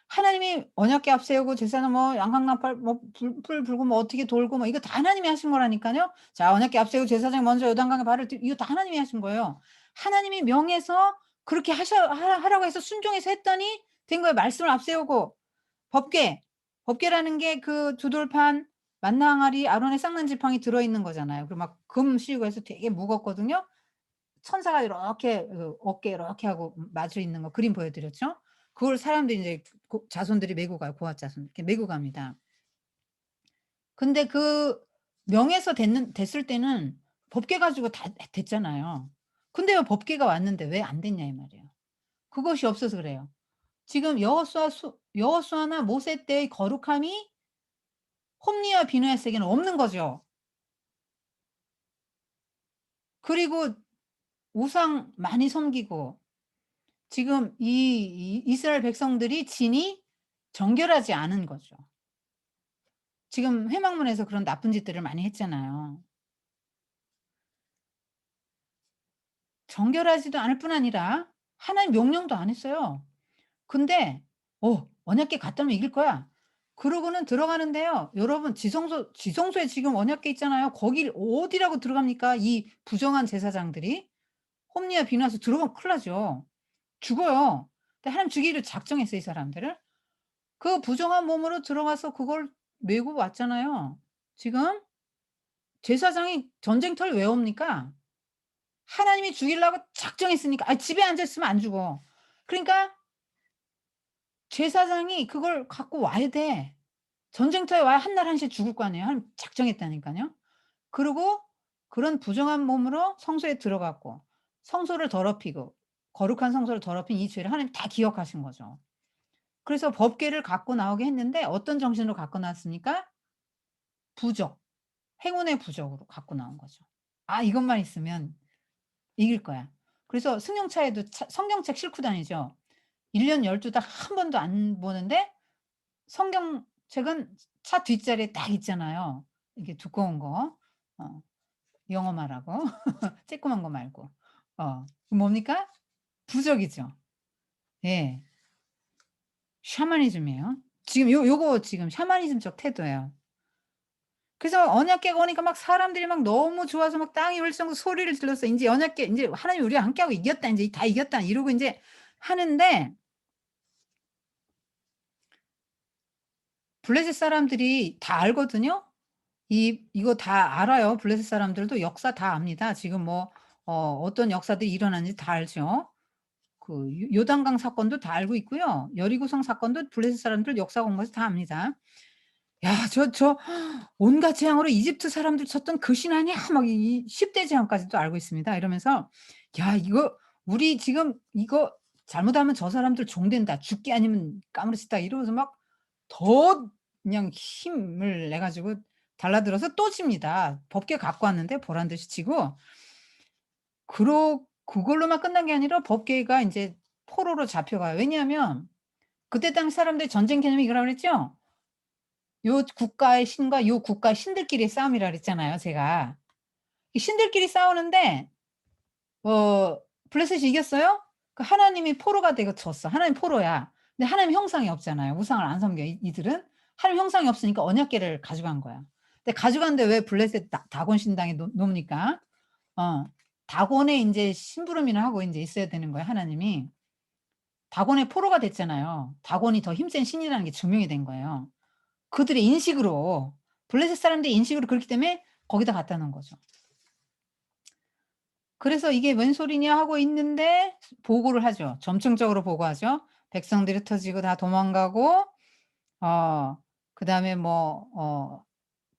하나님이 언약궤 앞세우고 제사는 뭐 양강나팔 뭐 불 불고 뭐 어떻게 돌고 뭐 이거 다 하나님이 하신 거라니까요. 자, 언약궤 앞세우고 제사장이 먼저 요단강에 발을 이거 다 하나님이 하신 거예요. 하나님이 명해서 그렇게 하라고 해서 순종해서 했더니 된 거예요. 말씀을 앞세우고 법궤, 법궤라는 게 그 두 돌판 만나 항아리 아론의 쌍난 지팡이 들어 있는 거잖아요. 그리고 막 금 씌우고 해서 되게 무겁거든요. 천사가 이렇게 어깨에 이렇게 하고 마주 있는 거 그림 보여 드렸죠. 그걸 사람들이 인제 자손들이 메고 가요. 고아 자손 이렇게 메고 갑니다. 근데 그 명에서 됐을 때는 법궤 가지고 다 됐잖아요. 근데 왜 법궤가 왔는데 왜 안 됐냐 이 말이에요. 그것이 없어서 그래요. 지금 여호수아나 모세 때의 거룩함이 홈리와 비느하스에게는 없는 거죠. 그리고 우상 많이 섬기고 지금 이 이스라엘 백성들이 진이 정결하지 않은 거죠. 지금 회막문에서 그런 나쁜 짓들을 많이 했잖아요. 정결하지도 않을 뿐 아니라 하나님 명령도 안 했어요. 근데 언약궤 갖다 놓으면 이길 거야. 그러고는 들어가는데요. 여러분 지성소에 지금 언약궤 있잖아요. 거길 어디라고 들어갑니까? 이 부정한 제사장들이. 홈리와 비나서 들어가면 큰일 나죠. 죽어요. 근데 하나님 죽이기로 작정했어요, 이 사람들을. 그 부정한 몸으로 들어가서 그걸 메고 왔잖아요. 지금 제사장이 전쟁터를 왜 옵니까? 하나님이 죽이려고 작정했으니까. 집에 앉아 있으면 안 죽어. 그러니까 제사장이 그걸 갖고 와야 돼. 전쟁터에 와야 한 날 한씩 죽을 거 아니에요. 하나님 작정했다니까요. 그리고 그런 부정한 몸으로 성소에 들어갔고 성소를 더럽히고 거룩한 성소를 더럽힌 이 죄를 하나님 다 기억하신 거죠. 그래서 법궤를 갖고 나오게 했는데 어떤 정신으로 갖고 나왔습니까? 부적, 행운의 부적으로 갖고 나온 거죠. '아 이것만 있으면 이길 거야.' 그래서 승용차에도 성경책 싣고 다니죠. 1년 12달 한 번도 안 보는데 성경책은 차 뒷자리에 딱 있잖아요. 이게 두꺼운 거. 어 영어 말하고 쬐끄만 거 말고. 그 뭡니까? 부적이죠. 예. 샤머니즘이에요. 지금 요거 지금 샤머니즘적 태도예요. 그래서 언약궤가 오니까 막 사람들이 막 너무 좋아서 막 땅이 헐렁 소리를 질렀어. 인제 언약궤 인제 '하나님이 우리와 함께하고 이겼다. 인제 다 이겼다.' 이러고 인제 하는데 블레셋 사람들이 다 알거든요. 이거 다 알아요. 블레셋 사람들도 역사 다 압니다. 지금 뭐 어떤 역사들이 일어났는지 다 알죠. 그 요단강 사건도 다 알고 있고요. 여리고성 사건도 블레셋 사람들 역사 공부해서 다 압니다. "야 저 온갖 재앙으로 이집트 사람들 쳤던 그 신 아니야?" 막 이 10대 재앙까지도 알고 있습니다. 이러면서 "야 이거 우리 지금 이거 잘못하면 저 사람들 종된다. 죽기 아니면 까무러치다." 이러면서 막 더 그냥 힘을 내 가지고 달라들어서 또 집니다. 법궤 갖고 왔는데 보란 듯이 지고 그걸로만 끝난 게 아니라 법궤가 인제 포로로 잡혀가요. 왜냐하면 그때 당시 사람들이 전쟁 개념이 이거라 그랬죠? 요 국가의 신과 요 국가의 신들끼리의 싸움이라 그랬잖아요 제가. 이 신들끼리 싸우는데 어 블레셋이 이겼어요? 그 하나님이 포로가 되고 졌어. 하나님 포로야. 근데 하나님 형상이 없잖아요. 우상을 안 섬겨 이들은. 하나님 형상이 없으니까 언약궤를 가져간 거야. 근데 가져갔는데 왜 블레셋 다곤 신당에 놓습니까? 어. 다곤의 인제 심부름이나 하고 인제 있어야 되는 거야 하나님이. 다곤의 포로가 됐잖아요. 다곤이 더 힘센 신이라는 게 증명이 된 거예요. 그들의 인식으로 블레셋 사람들의 인식으로 그렇기 때문에 거기다 갖다 놓은 거죠. 그래서 '이게 웬 소리냐.' 하고 있는데 보고를 하죠. 점층적으로 보고하죠. 백성들이 흩어지고 다 도망가고 어 그다음에 뭐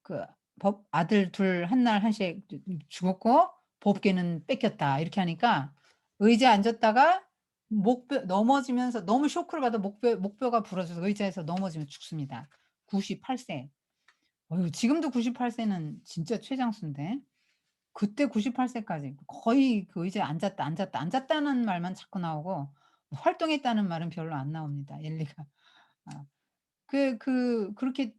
그 법 아들 둘 한 날 한씩 죽었고 법궤는 뺏겼다. 이렇게 하니까 의자에 앉았다가 목뼈 넘어지면서 너무 쇼크를 받아 목뼈가 부러져서 의자에서 넘어지면 죽습니다. 98 세. 어유 지금도 98 세는 진짜 최장수인데 그때 98 세까지 거의 그 의자에 앉았다, 앉았다, 앉았다는 말만 자꾸 나오고 활동했다는 말은 별로 안 나옵니다, 엘리가. 아 그렇게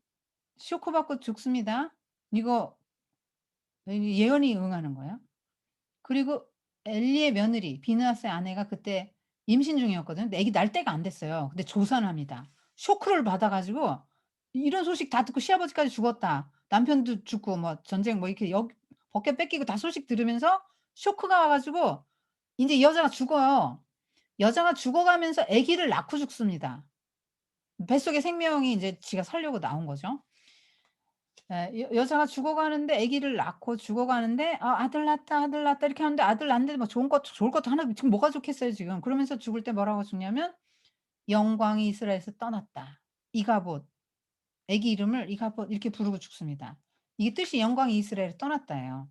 쇼크받고 죽습니다. 이거 예언이 응하는 거야. 그리고 엘리의 며느리 비느하스의 아내가 그때 임신 중이었거든요. 근데 아기 날 때가 안 됐어요. 근데 조산합니다. 쇼크를 받아 가지고 이런 소식 다 듣고 시아버지까지 죽었다. 남편도 죽고 뭐 전쟁 뭐 이렇게 벗겨 뺏기고 다 소식 들으면서 쇼크가 와 가지고 인제 이 여자가 죽어요. 여자가 죽어가면서 아기를 낳고 죽습니다. 뱃속에 생명이 인제 지가 살려고 나온 거죠. 예. 여자가 죽어가는데 아기를 낳고 죽어가는데 "아들 낳았다, 아들 낳았다." 이렇게 하는데 아들 낳는데 뭐 좋을 것도 하나 지금 뭐가 좋겠어요 지금. 그러면서 죽을 때 뭐라고 죽냐면 "영광이 이스라엘에서 떠났다." 이가봇. 아기 이름을 이가봇 이렇게 부르고 죽습니다. 이게 뜻이 영광이 이스라엘에서 떠났다예요.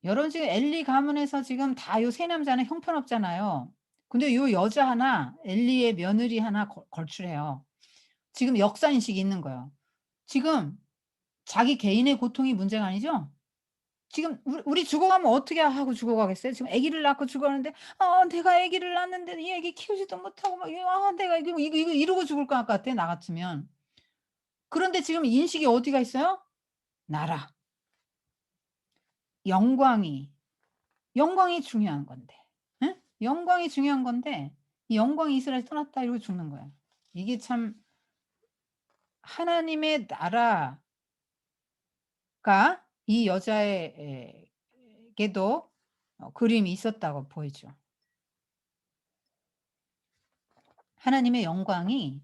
여러분 지금 엘리 가문에서 지금 다 요 세 남자는 형편없잖아요. 근데 요 여자 하나 엘리의 며느리 하나 걸출해요. 지금 역사 인식이 있는 거예요. 지금 자기 개인의 고통이 문제가 아니죠? 지금 우리 죽어가면 어떻게 하고 죽어가겠어요? 지금 아기를 낳고 죽었는데 내가 아기를 낳았는데 이 아기 키우지도 못하고 막 내가 이거 이러고 죽을 것 같아 나 같으면. 그런데 지금 인식이 어디가 있어요? 나라. 영광이. 영광이 중요한 건데. 예? 영광이 중요한 건데 이 영광이 이스라엘에서 떠났다 이러고 죽는 거예요. 이게 참 하나님의 나라가 이 여자의 에게도 그림이 있었다고 보이죠. 하나님의 영광이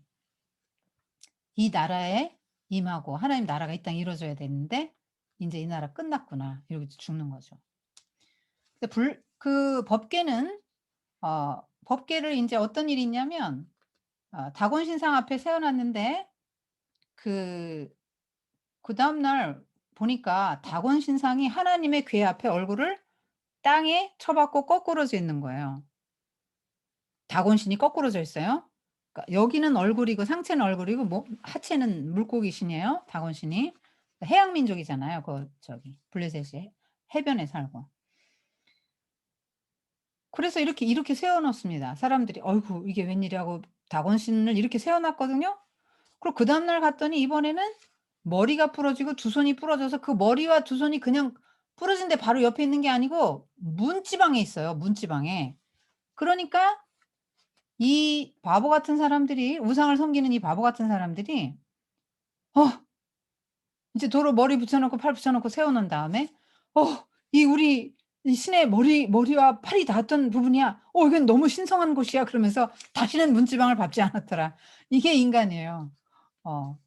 이 나라에 임하고 하나님 나라가 이 땅에 이루어져야 되는데 인제 '이 나라 끝났구나.' 이러고 죽는 거죠. 근데 그 법궤는 법궤를 인제 어떤 일이 있냐면 다곤 신상 앞에 세워 놨는데 그 그다음 날 보니까 다곤 신상이 하나님의 궤 앞에 얼굴을 땅에 쳐박고 거꾸러져 있는 거예요. 다곤 신이 거꾸러져 있어요. 그러니까 여기는 얼굴이고 상체는 얼굴이고 하체는 물고기 신이에요, 다곤 신이. 해양 민족이잖아요. 저기 블레셋이 해변에 살고. 그래서 이렇게 세워 놓습니다. 사람들이 "어이구 이게 웬일이야." 고 다곤 신을 이렇게 세워 놨거든요. 그리고 그다음 날 갔더니 이번에는 머리가 부러지고 두 손이 부러져서 그 머리와 두 손이 그냥 부러진 데 바로 옆에 있는 게 아니고 문지방에 있어요, 문지방에. 그러니까 이 바보 같은 사람들이 우상을 섬기는 이 바보 같은 사람들이 어 이제 도로 머리 붙여 놓고 팔 붙여 놓고 세워 놓은 다음에 이 우리 이 신의 머리와 팔이 닿았던 부분이야. 이건 너무 신성한 곳이야." 그러면서 다시는 문지방을 밟지 않았더라. 이게 인간이에요. 어.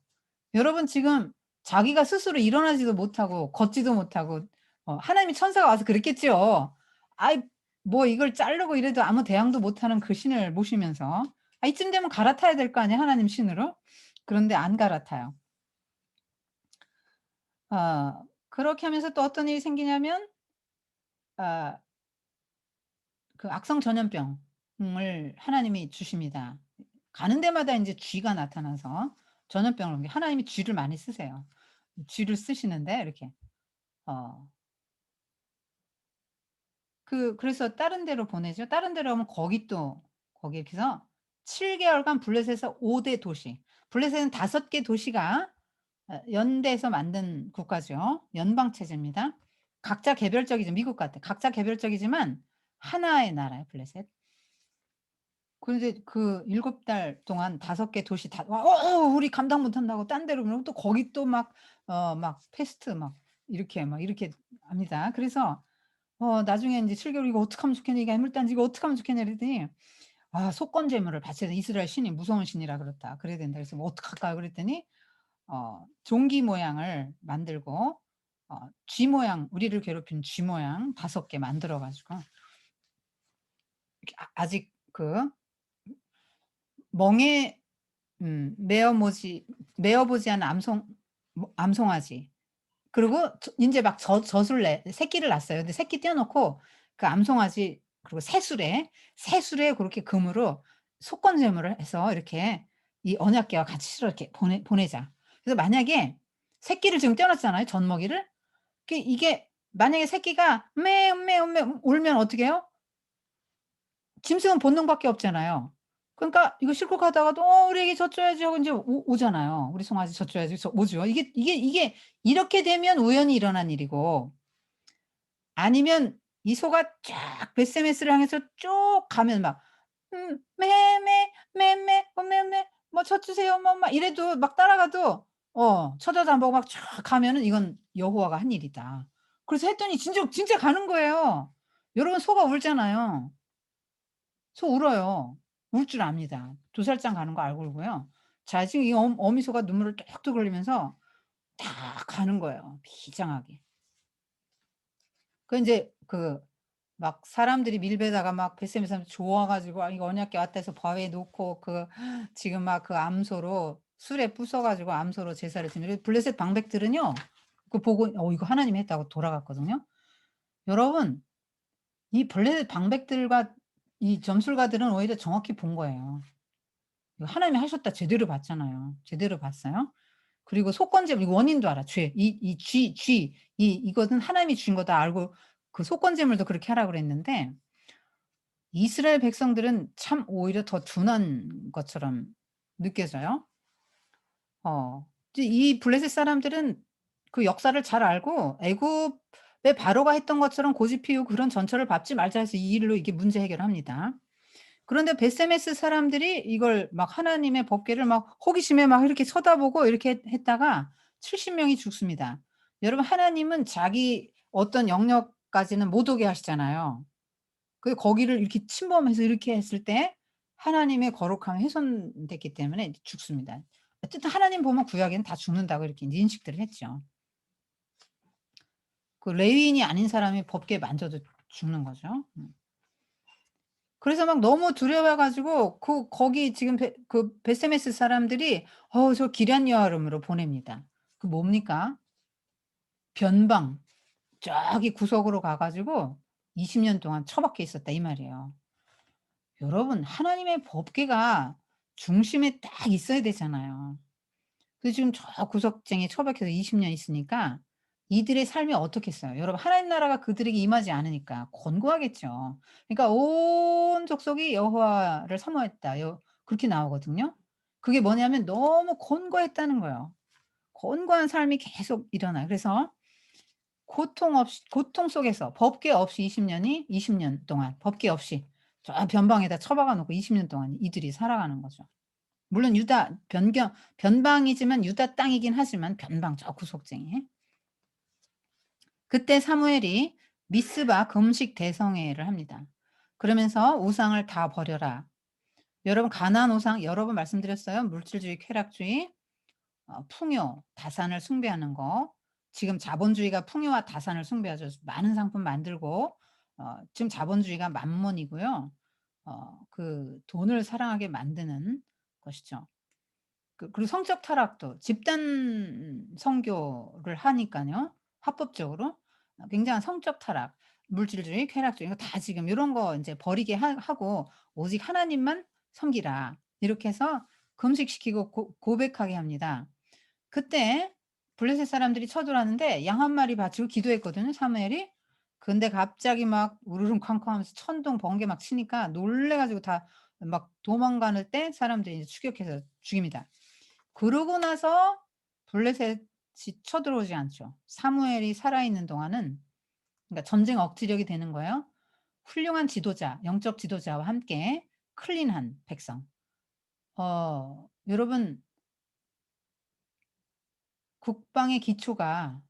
여러분 지금 자기가 스스로 일어나지도 못하고 걷지도 못하고 하나님의 천사가 와서 그랬겠죠. 아이 뭐 이걸 자르고 이래도 아무 대항도 못하는 그 신을 모시면서 이쯤 되면 갈아타야 될 거 아니에요, 하나님 신으로. 그런데 안 갈아타요. 그렇게 하면서 또 어떤 일이 생기냐면 아 그 악성 전염병을 하나님이 주십니다. 가는 데마다 인제 쥐가 나타나서 전염병을 옮겨 하나님이 쥐를 많이 쓰세요. 쥐를 쓰시는데 이렇게 어 그래서 다른 데로 보내죠. 다른 데로 가면 거기 이렇게 해서 7 개월간 블레셋에서 5대 도시 블레셋은 5개 도시가 연대해서 만든 국가죠. 연방 체제입니다. 각자 개별적이죠. 미국 같아. 각자 개별적이지만 하나의 나라예요 블레셋. 그런데 그 7달 동안 5개 도시 다 와 우리 감당 못 한다고 딴 데로 그러면 또 거기 또 막 패스트 막 이렇게 합니다. 그래서 나중에 인제 7 개월 "이거 어떡하면 좋겠냐. 이게 애물단지 이거 어떡하면 좋겠냐." 그랬더니 "속건 제물을 바쳐야 돼. 이스라엘 신이 무서운 신이라 그렇다. 그래야 된다." 그래서 "뭐 어떡할까요?" 그랬더니 종기 모양을 만들고 쥐 모양 우리를 괴롭힌 쥐 모양 5개 만들어 가지고 이렇게 아직 그 멍에 메어 보지 않은 암송아지 그리고 인제 막 젖을 새끼를 낳았어요. 근데 새끼 떼어 놓고 그 암송아지 그리고 새술에 고렇게 금으로 속건제물을 해서 이렇게 이 언약궤와 같이 실어 이렇게 보내자. 그래서 만약에 새끼를 지금 떼어 놨잖아요, 젖먹이를. 이게 만약에 새끼가 "음메, 음메, 음메." 울면 어떻게 해요? 짐승은 본능밖에 없잖아요. 그러니까 이거 싣고 가다가도 우리 애기 젖 줘야지." 하고 인제 오잖아요. "우리 송아지 젖 줘야지." 그래서 오죠. 이게 이렇게 되면 우연히 일어난 일이고 아니면 이 소가 쫙 벳세메스를 향해서 쭉 가면 막 "메메, 메메, 오메메 뭐 젖 주세요. 엄마." 이래도 막 따라가도 쳐다도 안 보고 막 쫙 가면은 이건 여호와가 한 일이다. 그래서 했더니 진짜 가는 거예요. 여러분 소가 울잖아요. 소 울어요. 울 줄 압니다. 도살장 가는 거 알고 울고요. 자 지금 이 어미소가 눈물을 뚝뚝 흘리면서 다 가는 거예요, 비장하게. 그 인제 막 사람들이 밀배다가 막 뱃셈이 사람 좋아 가지고 이거 언약궤 왔다 해서 바위에 놓고 지금 막 그 암소로 술에 부숴 가지고 암소로 제사를 드리는 블레셋 방백들은요. 그거 보고 이거 하나님이 했다고 돌아갔거든요. 여러분 이 블레셋 방백들과 이 점술가들은 오히려 정확히 본 거예요. 이거 하나님이 하셨다 제대로 봤잖아요. 제대로 봤어요. 그리고 속건제물 이거 원인도 알아. 죄. 이 이거는 하나님이 주신 거다 알고 그 속건제물도 그렇게 하라 그랬는데 이스라엘 백성들은 참 오히려 더 둔한 것처럼 느껴져요. 이제 이 블레셋 사람들은 그 역사를 잘 알고 애굽의 바로가 했던 것처럼 고집 피우고 그런 전철을 밟지 말자 해서 이 일로 이게 문제 해결을 합니다. 그런데 베세메스 사람들이 이걸 막 하나님의 법궤를 막 호기심에 막 이렇게 쳐다보고 이렇게 했다가 70 명이 죽습니다. 여러분 하나님은 자기 어떤 영역까지는 못 오게 하시잖아요. 거기를 이렇게 침범해서 이렇게 했을 때 하나님의 거룩함이 훼손됐기 때문에 죽습니다. 어쨌든 하나님 보면 구약에는 다 죽는다고 이렇게 인제 인식들을 했죠. 그 레위인이 아닌 사람이 법궤 만져도 죽는 거죠. 그래서 막 너무 두려워 가지고 거기 지금 베세메스 사람들이 저 기럇 여아름으로 보냅니다. 그 뭡니까? 변방. 저기 구석으로 가 가지고 20년 동안 처박혀 있었다 이 말이에요. 여러분 하나님의 법궤가 중심에 딱 있어야 되잖아요. 지금 저 구석쟁이에 처박혀서 20년 있으니까 이들의 삶이 어떻겠어요? 여러분 하나님 나라가 그들에게 임하지 않으니까 곤고하겠죠. 그러니까 "온 족속이 여호와를 사모했다." 그렇게 나오거든요. 그게 뭐냐면 너무 곤고했다는 거예요. 곤고한 삶이 계속 일어나요. 그래서 고통 속에서 법궤 없이 20 년 동안 법궤 없이 저 변방에다 처박아 놓고 20년 동안 이들이 살아가는 거죠. 물론 변방이지만 유다 땅이긴 하지만 변방 저 구석쟁이. 그때 사무엘이 미스바 금식 대성회를 합니다. 그러면서 "우상을 다 버려라." 여러분 가나안 우상 여러 번 말씀드렸어요. 물질주의, 쾌락주의, 풍요, 다산을 숭배하는 거. 지금 자본주의가 풍요와 다산을 숭배하죠. 많은 상품 만들고 지금 자본주의가 만몬이고요. 돈을 사랑하게 만드는 것이죠. 그리고 성적 타락도 집단 선교를 하니깐요. 합법적으로. 굉장한 성적 타락, 물질주의, 쾌락주의 이거 다 지금 요런 거 인제 버리게 하고 "오직 하나님만 섬기라." 이렇게 해서 금식시키고 고백하게 합니다. 그때 블레셋 사람들이 쳐들어왔는데 양 한 마리 바치고 기도했거든요, 사무엘이. 근데 갑자기 막 우르릉쾅쾅하면서 천둥 번개 막 치니까 놀래 가지고 다 막 도망가는 때 사람들이 이제 추격해서 죽입니다. 그러고 나서 블레셋이 쳐들어오지 않죠. 사무엘이 살아있는 동안은 그러니까 전쟁 억지력이 되는 거예요. 훌륭한 지도자, 영적 지도자와 함께 클린한 백성. 여러분, 국방의 기초가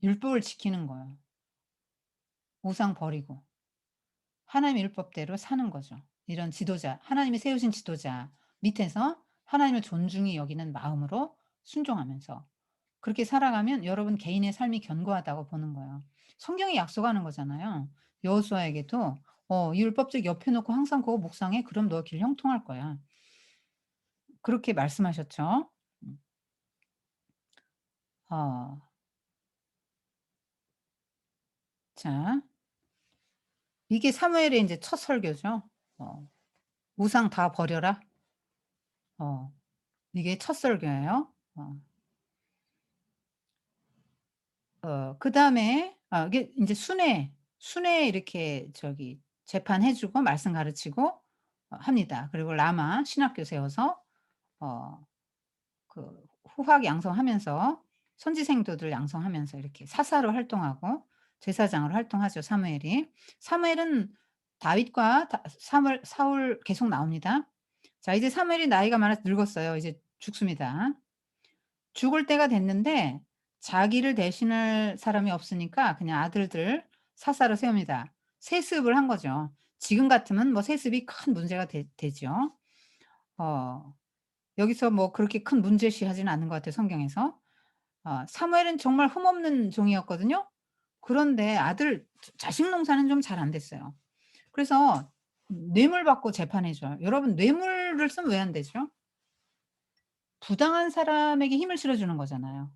율법을 지키는 거예요. 우상 버리고 하나님의 율법대로 사는 거죠. 이런 지도자, 하나님이 세우신 지도자 밑에서 하나님을 존중히 여기는 마음으로 순종하면서 그렇게 살아가면 여러분 개인의 삶이 견고하다고 보는 거예요. 성경이 약속하는 거잖아요. 여호수아에게도 이 율법책 옆에 놓고 항상 그거 묵상해. 그럼 너 길 형통할 거야. 그렇게 말씀하셨죠. 음. 어 자, 이게 사무엘의 인제 첫 설교죠. 어 "우상 다 버려라." 어 이게 첫 설교예요. 그다음에 이게 인제 순회 이렇게 재판해 주고 말씀 가르치고 합니다. 그리고 라마 신학교 세워서 어 그 후학 양성하면서 선지생도들 양성하면서 이렇게 사사로 활동하고 제사장으로 활동하죠, 사무엘이. 사무엘은 다윗과 사울 계속 나옵니다. 자, 이제 사무엘이 나이가 많아서 늙었어요. 이제 죽습니다. 죽을 때가 됐는데 자기를 대신할 사람이 없으니까 그냥 아들들 사사로 세웁니다. 세습을 한 거죠. 지금 같으면 뭐 세습이 큰 문제가 되죠. 어 여기서 뭐 그렇게 큰 문제시하지는 않는 것 같아요, 성경에서. 사무엘은 정말 흠없는 종이었거든요. 그런데 아들 자식 농사는 좀 잘 안 됐어요. 그래서 뇌물 받고 재판해 줘요. 여러분, 뇌물을 쓰면 왜 안 되죠? 부당한 사람에게 힘을 실어주는 거잖아요.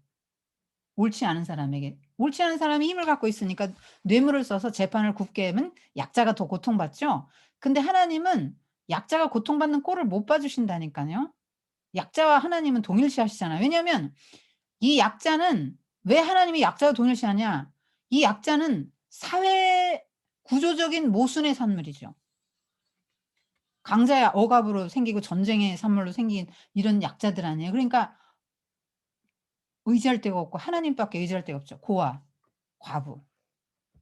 옳지 않은 사람에게. 옳지 않은 사람이 힘을 갖고 있으니까 뇌물을 써서 재판을 굽게 하면 약자가 더 고통받죠. 근데 하나님은 약자가 고통받는 꼴을 못 봐 주신다니까요. 약자와 하나님은 동일시하시잖아요. 왜냐하면 이 약자는 왜 하나님이 약자와 동일시하냐? 이 약자는 사회 구조적인 모순의 산물이죠. 강자의 억압으로 생기고 전쟁의 산물로 생긴 이런 약자들 아니에요. 그러니까 의지할 데가 없고 하나님밖에 의지할 데가 없죠. 고아, 과부,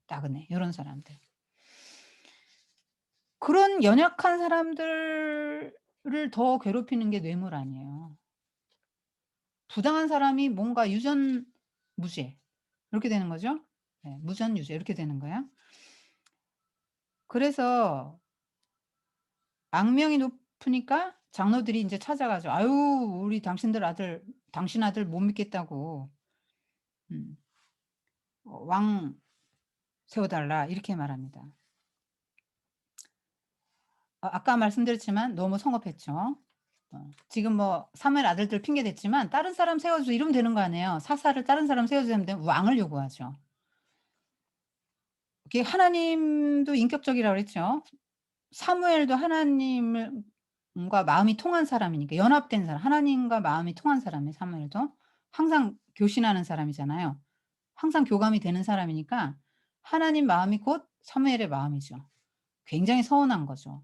나그네 요런 사람들. 그런 연약한 사람들을 더 괴롭히는 게 뇌물 아니에요. 부당한 사람이 뭔가 유전 무죄 이렇게 되는 거죠. 네. 무전 유죄 이렇게 되는 거예요. 그래서 악명이 높으니까 장로들이 인제 찾아가죠. "아유, 우리 당신 아들 못 믿겠다고 음 왕 세워 달라." 이렇게 말합니다. 아까 말씀드렸지만 너무 성급했죠. 지금 뭐 사무엘 아들들 핑계 댔지만 다른 사람 세워 줘 이러면 되는 거 아니에요. 사사를 다른 사람 세워 주면 되면 왕을 요구하죠. 이게 하나님도 인격적이라고 그랬죠. 사무엘도 하나님을 과 마음이 통한 사람이니까 연합된 사람, 하나님과 마음이 통한 사람이에요, 사무엘도. 항상 교신하는 사람이잖아요. 항상 교감이 되는 사람이니까 하나님 마음이 곧 사무엘의 마음이죠. 굉장히 서운한 거죠.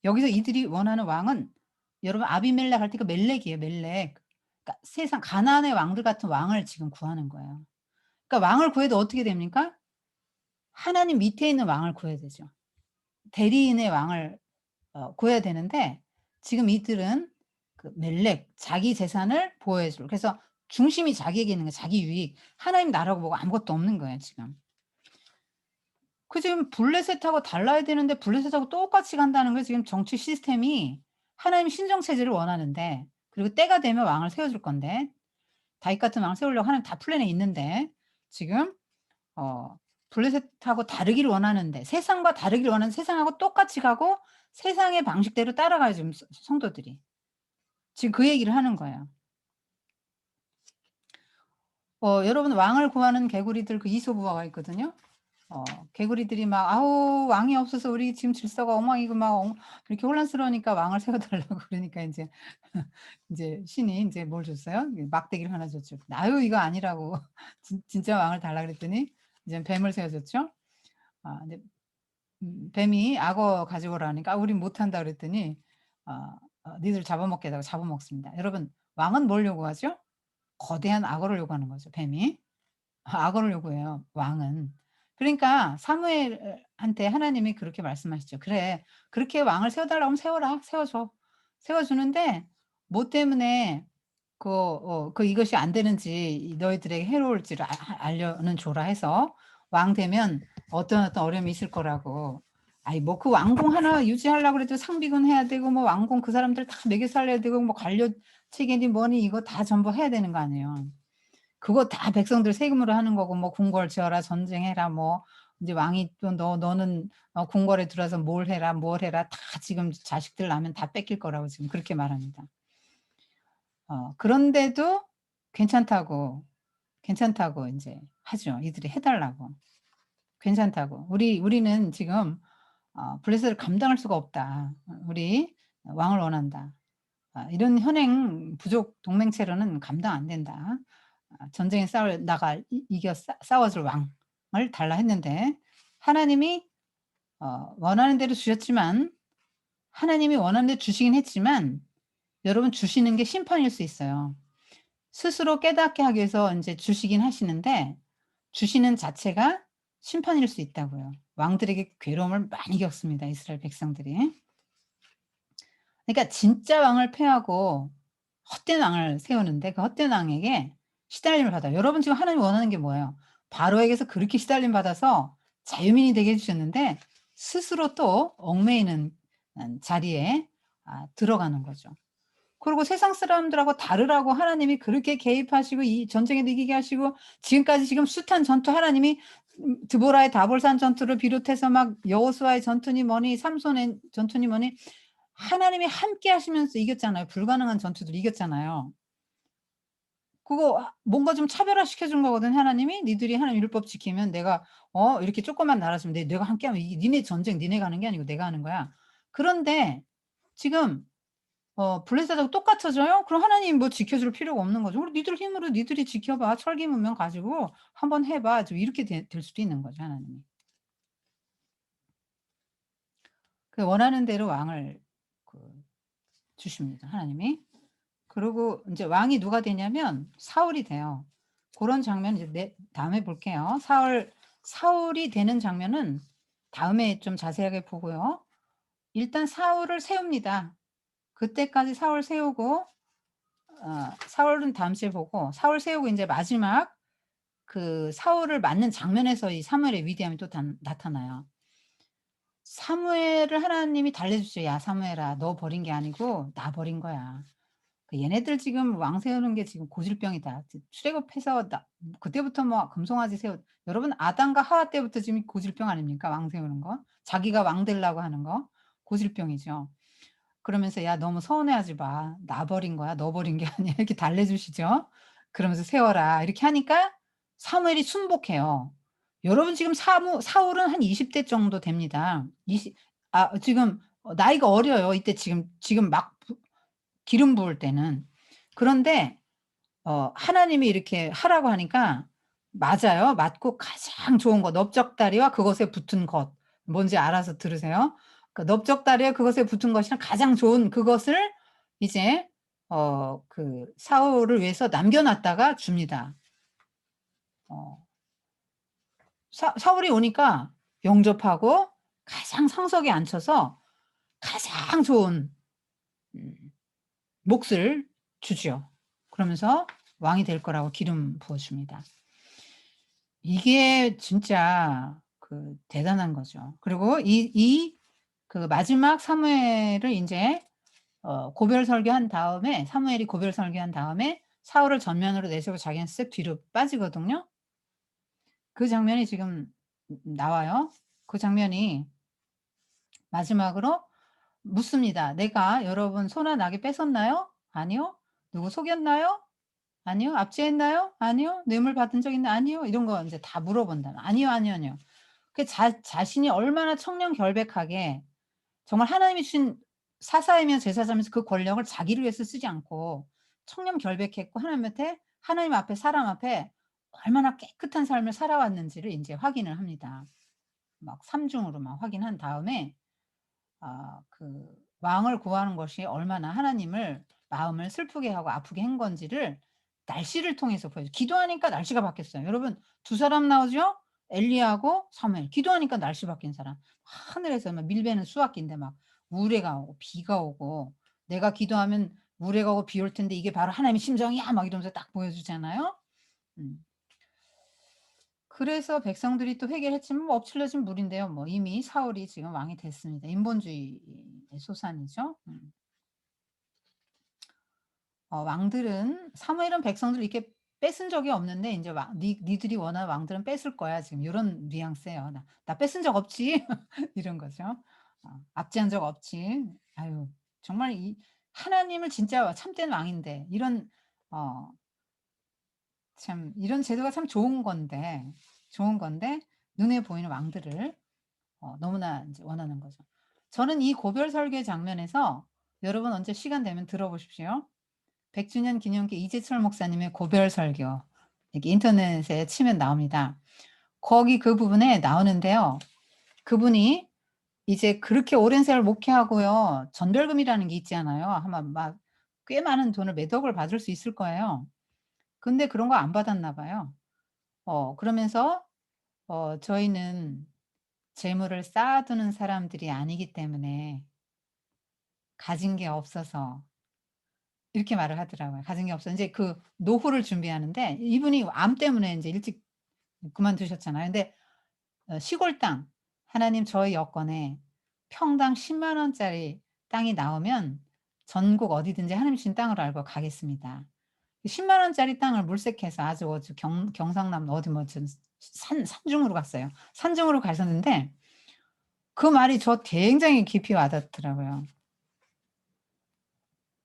여기서 이들이 원하는 왕은 여러분 아비멜렉 할 때 그 멜렉이에요, 멜렉. 그러니까 세상 가나안의 왕들 같은 왕을 지금 구하는 거예요. 그러니까 왕을 구해도 어떻게 됩니까? 하나님 밑에 있는 왕을 구해야 되죠. 대리인의 왕을 구해야 되는데 지금 이들은 그 멜렉 자기 재산을 보호해 줄 그래서 중심이 자기에게 있는 거예요. 자기 유익. 하나님 나라고 뭐가 아무것도 없는 거예요 지금. 지금 블레셋하고 달라야 되는데 블레셋하고 똑같이 간다는 거예요. 지금 정치 시스템이 하나님 신정 체제를 원하는데 그리고 때가 되면 왕을 세워 줄 건데 다윗 같은 왕을 세우려고 하나님 다 플랜에 있는데 지금 어 블레셋하고 다르기를 원하는데 세상과 다르기를 원하는 세상하고 똑같이 가고 세상의 방식대로 따라가요 지금 성도들이. 지금 그 얘기를 하는 거예요. 여러분 왕을 구하는 개구리들 그 이솝우화가 있거든요. 어 개구리들이 막 "아우 왕이 없어서 우리 지금 질서가 엉망이고 막 이렇게 혼란스러우니까 왕을 세워 달라고." 그러니까 인제 인제 신이 인제 뭘 줬어요? 막대기를 하나 줬죠. "아유 이거 아니라고. 진짜 왕을 달라." 그랬더니 이제 뱀을 세워 줬죠. 근데 뱀이 악어 가지고 오라니까 "아 우린 못한다." 그랬더니 "니들 잡아먹겠다."고 잡아먹습니다. 여러분 왕은 뭘 요구하죠? 거대한 악어를 요구하는 거죠 뱀이. 악어를 요구해요 왕은. 그러니까 사무엘한테 하나님이 그렇게 말씀하시죠. "그래. 그렇게 왕을 세워 달라고 하면 세워라. 세워 줘." 세워 주는데 뭐 때문에 이것이 안 되는지 너희들에게 해로울지를 알려는 줘라 해서 왕 되면 어떤 어려움이 있을 거라고. 아이 뭐 그 왕궁 하나 유지하려고 그래도 상비군 해야 되고 뭐 왕궁 그 사람들 다 먹여 살려야 되고 뭐 관료 체계니 뭐니 이거 다 전부 해야 되는 거 아니에요. 그거 다 백성들 세금으로 하는 거고 뭐 궁궐 지어라 전쟁해라 뭐 인제 왕이 또 너는 궁궐에 들어와서 뭘 해라 뭘 해라 다 지금 자식들 낳으면 다 뺏길 거라고 지금 그렇게 말합니다. 그런데도 괜찮다고, 괜찮다고 인제 하죠. 이들이 해 달라고. 괜찮다고. "우리는 지금 블레셋을 감당할 수가 없다. 우리 왕을 원한다. 이런 현행 부족 동맹체로는 감당 안 된다. 전쟁에 싸울 나가 이겨 싸워 줄 왕을 달라." 했는데 하나님이 원하는 대로 주셨지만 하나님이 원하는 대로 주시긴 했지만 여러분 주시는 게 심판일 수 있어요. 스스로 깨닫게 하기 위해서 인제 주시긴 하시는데 주시는 자체가 심판일 수 있다고요. 왕들에게 괴로움을 많이 겪습니다, 이스라엘 백성들이. 그러니까 진짜 왕을 폐하고 헛된 왕을 세우는데 그 헛된 왕에게 시달림을 받아요. 여러분 지금 하나님이 원하는 게 뭐예요? 바로에게서 그렇게 시달림 받아서 자유민이 되게 해 주셨는데 스스로 또 얽매이는 자리에 들어가는 거죠. 그리고 세상 사람들하고 다르라고 하나님이 그렇게 개입하시고 이 전쟁에도 이기게 하시고 지금까지 지금 숱한 전투 하나님이 드보라의 다볼산 전투를 비롯해서 막 여호수아의 전투니 뭐니 삼손의 전투니 뭐니 하나님이 함께 하시면서 이겼잖아요. 불가능한 전투들 이겼잖아요. 그거 뭔가 좀 차별화시켜 준 거거든 하나님이. "니들이 하나님 율법 지키면 내가 이렇게 조그만 나라지만 내가 함께하면 이게 니네 전쟁 니네가 하는 게 아니고 내가 하는 거야." 그런데 지금 블레셋하고 똑같아져요? 그럼 하나님이 뭐 지켜줄 필요가 없는 거죠. "그럼 니들 힘으로 니들이 지켜봐. 철기 문명 가지고 한번 해 봐." 좀 이렇게 될 수도 있는 거죠 하나님이. 그 원하는 대로 왕을 그 주십니다 하나님이. 그리고 인제 왕이 누가 되냐면 사울이 돼요. 고런 장면 이제 다음에 볼게요. 사울이 되는 장면은 다음에 좀 자세하게 보고요. 일단 사울을 세웁니다. 그때까지 사울 세우고 사울은 다음 주에 보고 사울 세우고 인제 마지막 그 사울을 맞는 장면에서 이 사무엘의 위대함이 또 나타나요. 사무엘을 하나님이 달래주죠. "야 사무엘아 너 버린 게 아니고 나 버린 거야. 그 얘네들 지금 왕 세우는 게 지금 고질병이다. 출애굽해서 그때부터 뭐 금송아지 여러분 아담과 하와 때부터 지금 고질병 아닙니까? 왕 세우는 거. 자기가 왕 되려고 하는 거. 고질병이죠. 그러면서 "야 너무 서운해하지 마. 나 버린 거야. 너 버린 게 아니야." 이렇게 달래주시죠. 그러면서 "세워라." 이렇게 하니까 사무엘이 순복해요. 여러분 지금 사울은 한 20대 정도 됩니다. 지금 나이가 어려요. 이때 지금 막 기름 부을 때는. 그런데 하나님이 이렇게 하라고 하니까 맞아요. 맞고 가장 좋은 것 넓적다리와 그것에 붙은 것 뭔지 알아서 들으세요. 그 넓적다리와 그것에 붙은 것이랑 가장 좋은 그것을 이제 사울을 위해서 남겨 놨다가 줍니다. 어 사울이 오니까 영접하고 가장 상석에 앉혀서 가장 좋은 음 몫을 주죠. 그러면서 왕이 될 거라고 기름 부어 줍니다. 이게 진짜 대단한 거죠. 그리고 그 마지막 사무엘을 인제 고별 설교한 다음에 사무엘이 고별 설교한 다음에 사울을 전면으로 내세우고 자기는 쓱 뒤로 빠지거든요. 그 장면이 지금 나와요. 그 장면이 마지막으로 묻습니다. "내가 여러분 소나 나귀 뺏었나요? 아니요. 누구 속였나요? 아니요. 압제했나요? 아니요. 뇌물 받은 적 있나요? 아니요." 이런 거 인제 다 물어본다. "아니요, 아니요, 아니요." 그 자신이 얼마나 청렴결백하게 정말 하나님이 주신 사사이며 제사장이면서 그 권력을 자기를 위해서 쓰지 않고 청렴결백했고 하나님 앞에 사람 앞에 얼마나 깨끗한 삶을 살아왔는지를 인제 확인을 합니다. 막 삼중으로 막 확인한 다음에 왕을 구하는 것이 얼마나 하나님을 마음을 슬프게 하고 아프게 한 건지를 날씨를 통해서 보여줘요. 기도하니까 날씨가 바뀌었어요. 여러분 두 사람 나오죠? 엘리야하고 사무엘 기도하니까 날씨 바뀐 사람. 하늘에서 막 밀배는 수확기인데 막 우레가 오고 비가 오고 내가 기도하면 우레가 오고 비 올 텐데 이게 바로 하나님의 심정이야 막 이러면서 딱 보여주잖아요. 음. 그래서 백성들이 또 회개를 했지만 뭐 엎질러진 물인데요. 뭐 이미 사울이 지금 왕이 됐습니다. 인본주의의 소산이죠. 음. 왕들은 사무엘은 백성들을 이렇게 뺏은 적이 없는데 인제 왕 니들이 원하는 왕들은 뺏을 거야." 지금 요런 뉘앙스예요. "나 뺏은 적 없지." 이런 거죠. 압제한 적 없지." 아유 정말 이 하나님을 진짜 참된 왕인데 이런 어 참 이런 제도가 참 좋은 건데 눈에 보이는 왕들을 너무나 인제 원하는 거죠. 저는 이 고별 설계 장면에서 여러분 언제 시간 되면 들어보십시오. 100 주년 기념기 이재철 목사님의 고별 설교. 이게 인터넷에 치면 나옵니다. 거기 그 부분에 나오는데요. 그분이 이제 그렇게 오랜 세월 목회하고요. 전별금이라는 게 있잖아요. 아마 막 꽤 많은 돈을 몇 억을 받을 수 있을 거예요. 근데 그런 거 안 받았나 봐요. 그러면서 "저희는 재물을 쌓아두는 사람들이 아니기 때문에 가진 게 없어서" 이렇게 말을 하더라고요. 가진 게 없어 인제 그 노후를 준비하는데 이분이 암 때문에 인제 일찍 그만두셨잖아요. 근데 시골 땅 하나님 저의 여건에 평당 10만 원짜리 땅이 나오면 전국 어디든지 하나님 주신 땅으로 알고 가겠습니다. 10만 원짜리 땅을 물색해서 아주 경상남 어디 뭐 전 산중으로 갔어요. 산중으로 가셨는데 그 말이 저 굉장히 깊이 와닿더라고요.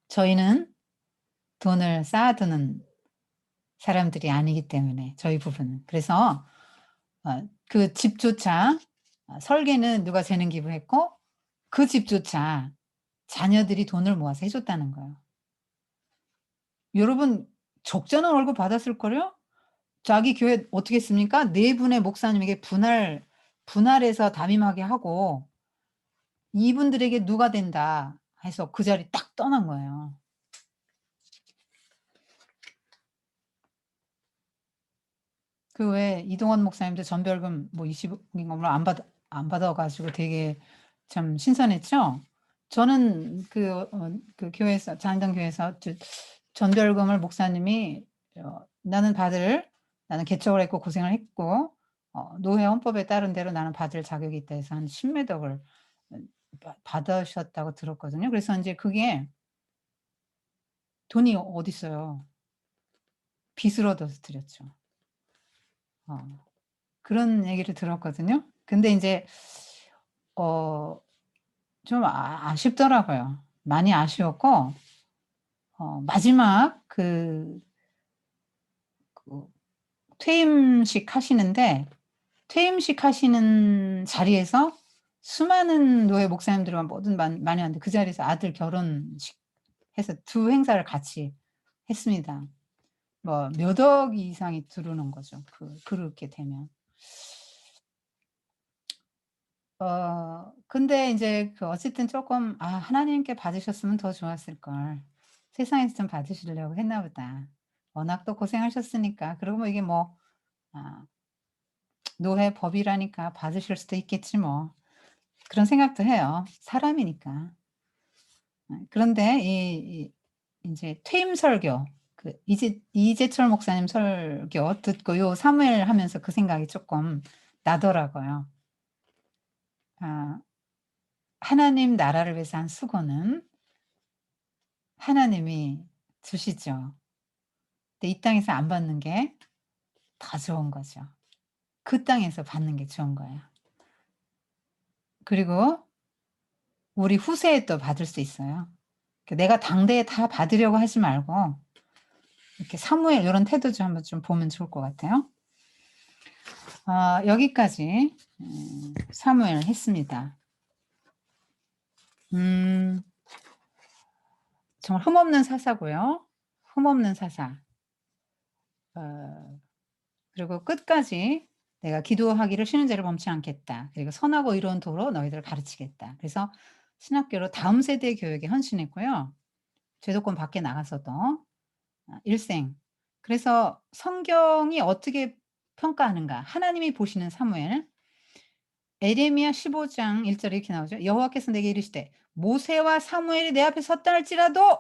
저희는 돈을 쌓아두는 사람들이 아니기 때문에 저희 부부는. 그래서 그 집조차 설계는 누가 재능 기부했고 그 집조차 자녀들이 돈을 모아서 해 줬다는 거예요. 여러분 적잖은 월급 받았을걸요? 자기 교회 어떻게 했습니까? 네 분의 목사님에게 분할해서 담임하게 하고 "이분들에게 누가 된다." 해서 그 자리 딱 떠난 거예요. 그 왜 이동원 목사님도 전별금 뭐 20 억인가 뭐 안 받아 가지고 되게 참 신선했죠. 저는 그 교회에서 자연당 교회에서 전별금을 목사님이 나는 개척을 했고 고생을 했고 노회 헌법에 따른 대로 나는 받을 자격이 있다." 해서 한 10몇 억을 어 받으셨다고 들었거든요. 그래서 인제 그게 돈이 어딨어요. 빚을 얻어서 드렸죠. 어. 그런 얘기를 들었거든요. 근데 인제 어 좀 아쉽더라고요. 많이 아쉬웠고 마지막 그 퇴임식 하시는데 퇴임식 하시는 자리에서 수많은 노회 목사님들과 모든 많이 왔는데 그 자리에서 아들 결혼식 해서 두 행사를 같이 했습니다. 뭐 몇 억 이상이 들어오는 거죠. 그렇게 되면. 근데 인제 어쨌든 쪼끔 '아 하나님께 받으셨으면 더 좋았을 걸. 세상에서 좀 받으시려고 했나 보다.' 워낙 또 고생하셨으니까. 그리고 뭐 이게 뭐 아 노회 법이라니까 받으실 수도 있겠지 뭐. 그런 생각도 해요. 사람이니까. 그런데 이 인제 퇴임 설교 이재철 목사님 설교 듣고 요 사무엘 하면서 그 생각이 쪼끔 나더라고요. 아 하나님 나라를 위해서 한 수고는 하나님이 주시죠. 근데 이 땅에서 안 받는 게 더 좋은 거죠. 그 땅에서 받는 게 좋은 거예요. 그리고 우리 후세에 또 받을 수 있어요. 내가 당대에 다 받으려고 하지 말고 이렇게 사무엘 요런 태도 좀 한번 좀 보면 좋을 것 같아요. 여기까지 사무엘 했습니다. 음 정말 흠없는 사사고요. 흠없는 사사. 어 그리고 끝까지 "내가 기도하기를 쉬는 죄를 범치 않겠다. 그리고 선하고 의로운 도로 너희들을 가르치겠다." 그래서 신학교로 다음 세대 교육에 헌신했고요. 제도권 밖에 나가서도 일생 그래서 성경이 어떻게 평가하는가? 하나님이 보시는 사무엘. 에레미야 15장 1 절에 이렇게 나오죠. 여호와께서 내게 이르시되 모세와 사무엘이 내 앞에 섰다 할지라도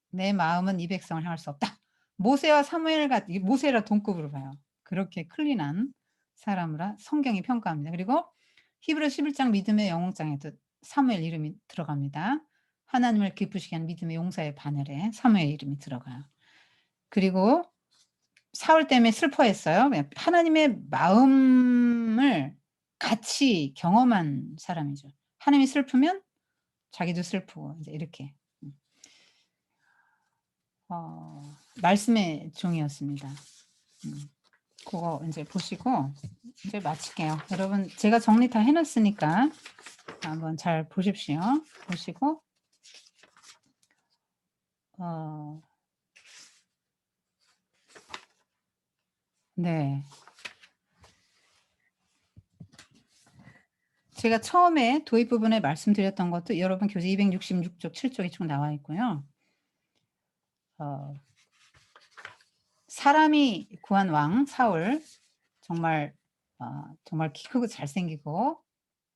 내 마음은 이 백성을 향할 수 없다. 모세와 사무엘 같 이 모세라 동급으로 봐요. 그렇게 클린한 사람이라 성경이 평가합니다. 그리고 히브리 11장 믿음의 영웅장에도 사무엘 이름이 들어갑니다. 하나님을 기쁘시게 하는 믿음의 용사의 바늘에 사무엘 이름이 들어가요. 그리고 사울 때문에 슬퍼했어요. 왜 하나님의 마음을 같이 경험한 사람이죠. 하나님이 슬프면 자기도 슬프고 인제 이렇게. 음. 말씀의 종이었습니다. 고거 인제 보시고 이제 마칠게요. 여러분 제가 정리 다 해 놨으니까 한번 잘 보십시오. 보시고 어 네. 제가 처음에 도입 부분에 말씀드렸던 것도 여러분 교재 266쪽 7 쪽에 쭉 나와 있고요. 어 사람이 구한 왕 사울 정말 정말 키 크고 잘생기고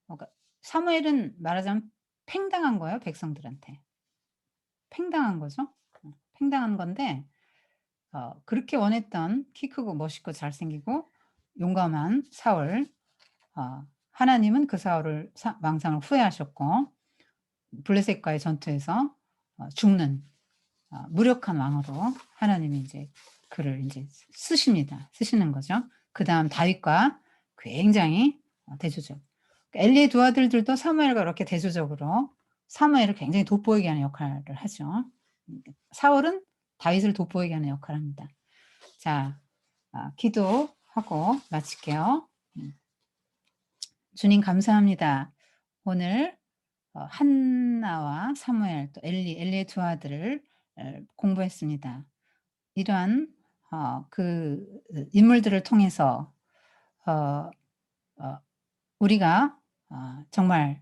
그러니까 사무엘은 말하자면 팽당한 거예요, 백성들한테. 팽당한 거죠. 팽당한 건데 그렇게 원했던 키 크고 멋있고 잘생기고 용감한 사울 하나님은 그 사울을 망상을 후회하셨고 블레셋과의 전투에서 죽는 무력한 왕으로 하나님이 인제 그를 인제 쓰십니다. 쓰시는 거죠. 그다음 다윗과 굉장히 대조적 엘리의 두 아들들도 사무엘과 이렇게 대조적으로 사무엘을 굉장히 돋보이게 하는 역할을 하죠. 사울은 다윗을 돋보이게 하는 역할을 합니다. 자 기도하고 마칠게요. 주님 감사합니다. 오늘 한나와 사무엘 또 엘리의 두 아들을 공부했습니다. 이러한 그 인물들을 통해서 어 어 우리가 정말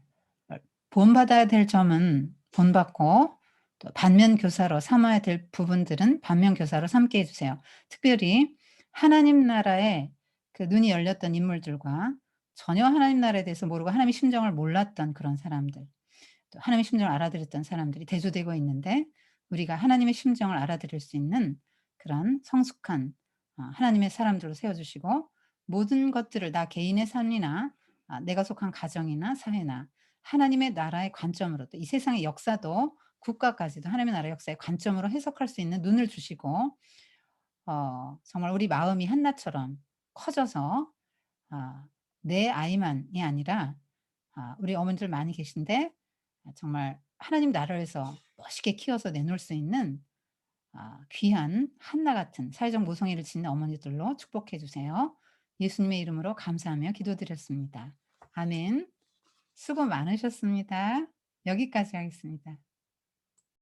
본받아야 될 점은 본받고 또 반면 교사로 삼아야 될 부분들은 반면 교사로 삼게 해 주세요. 특별히 하나님 나라에 그 눈이 열렸던 인물들과 전혀 하나님 나라에 대해서 모르고 하나님의 심정을 몰랐던 그런 사람들, 또 하나님의 심정을 알아들었던 사람들이 대조되고 있는데 우리가 하나님의 심정을 알아들을 수 있는 그런 성숙한 하나님의 사람들로 세워 주시고 모든 것들을 나 개인의 삶이나 내가 속한 가정이나 사회나 하나님의 나라의 관점으로 또 이 세상의 역사도 국가까지도 하나님의 나라의 역사의 관점으로 해석할 수 있는 눈을 주시고 정말 우리 마음이 한나처럼 커져서 내 아이만이 아니라 우리 어머니들 많이 계신데 정말 하나님 나라를 위해서 멋있게 키워서 내놓을 수 있는 귀한 한나 같은 사회적 모성애를 지닌 어머니들로 축복해 주세요. 예수님의 이름으로 감사하며 기도드렸습니다. 아멘. 수고 많으셨습니다. 여기까지 하겠습니다.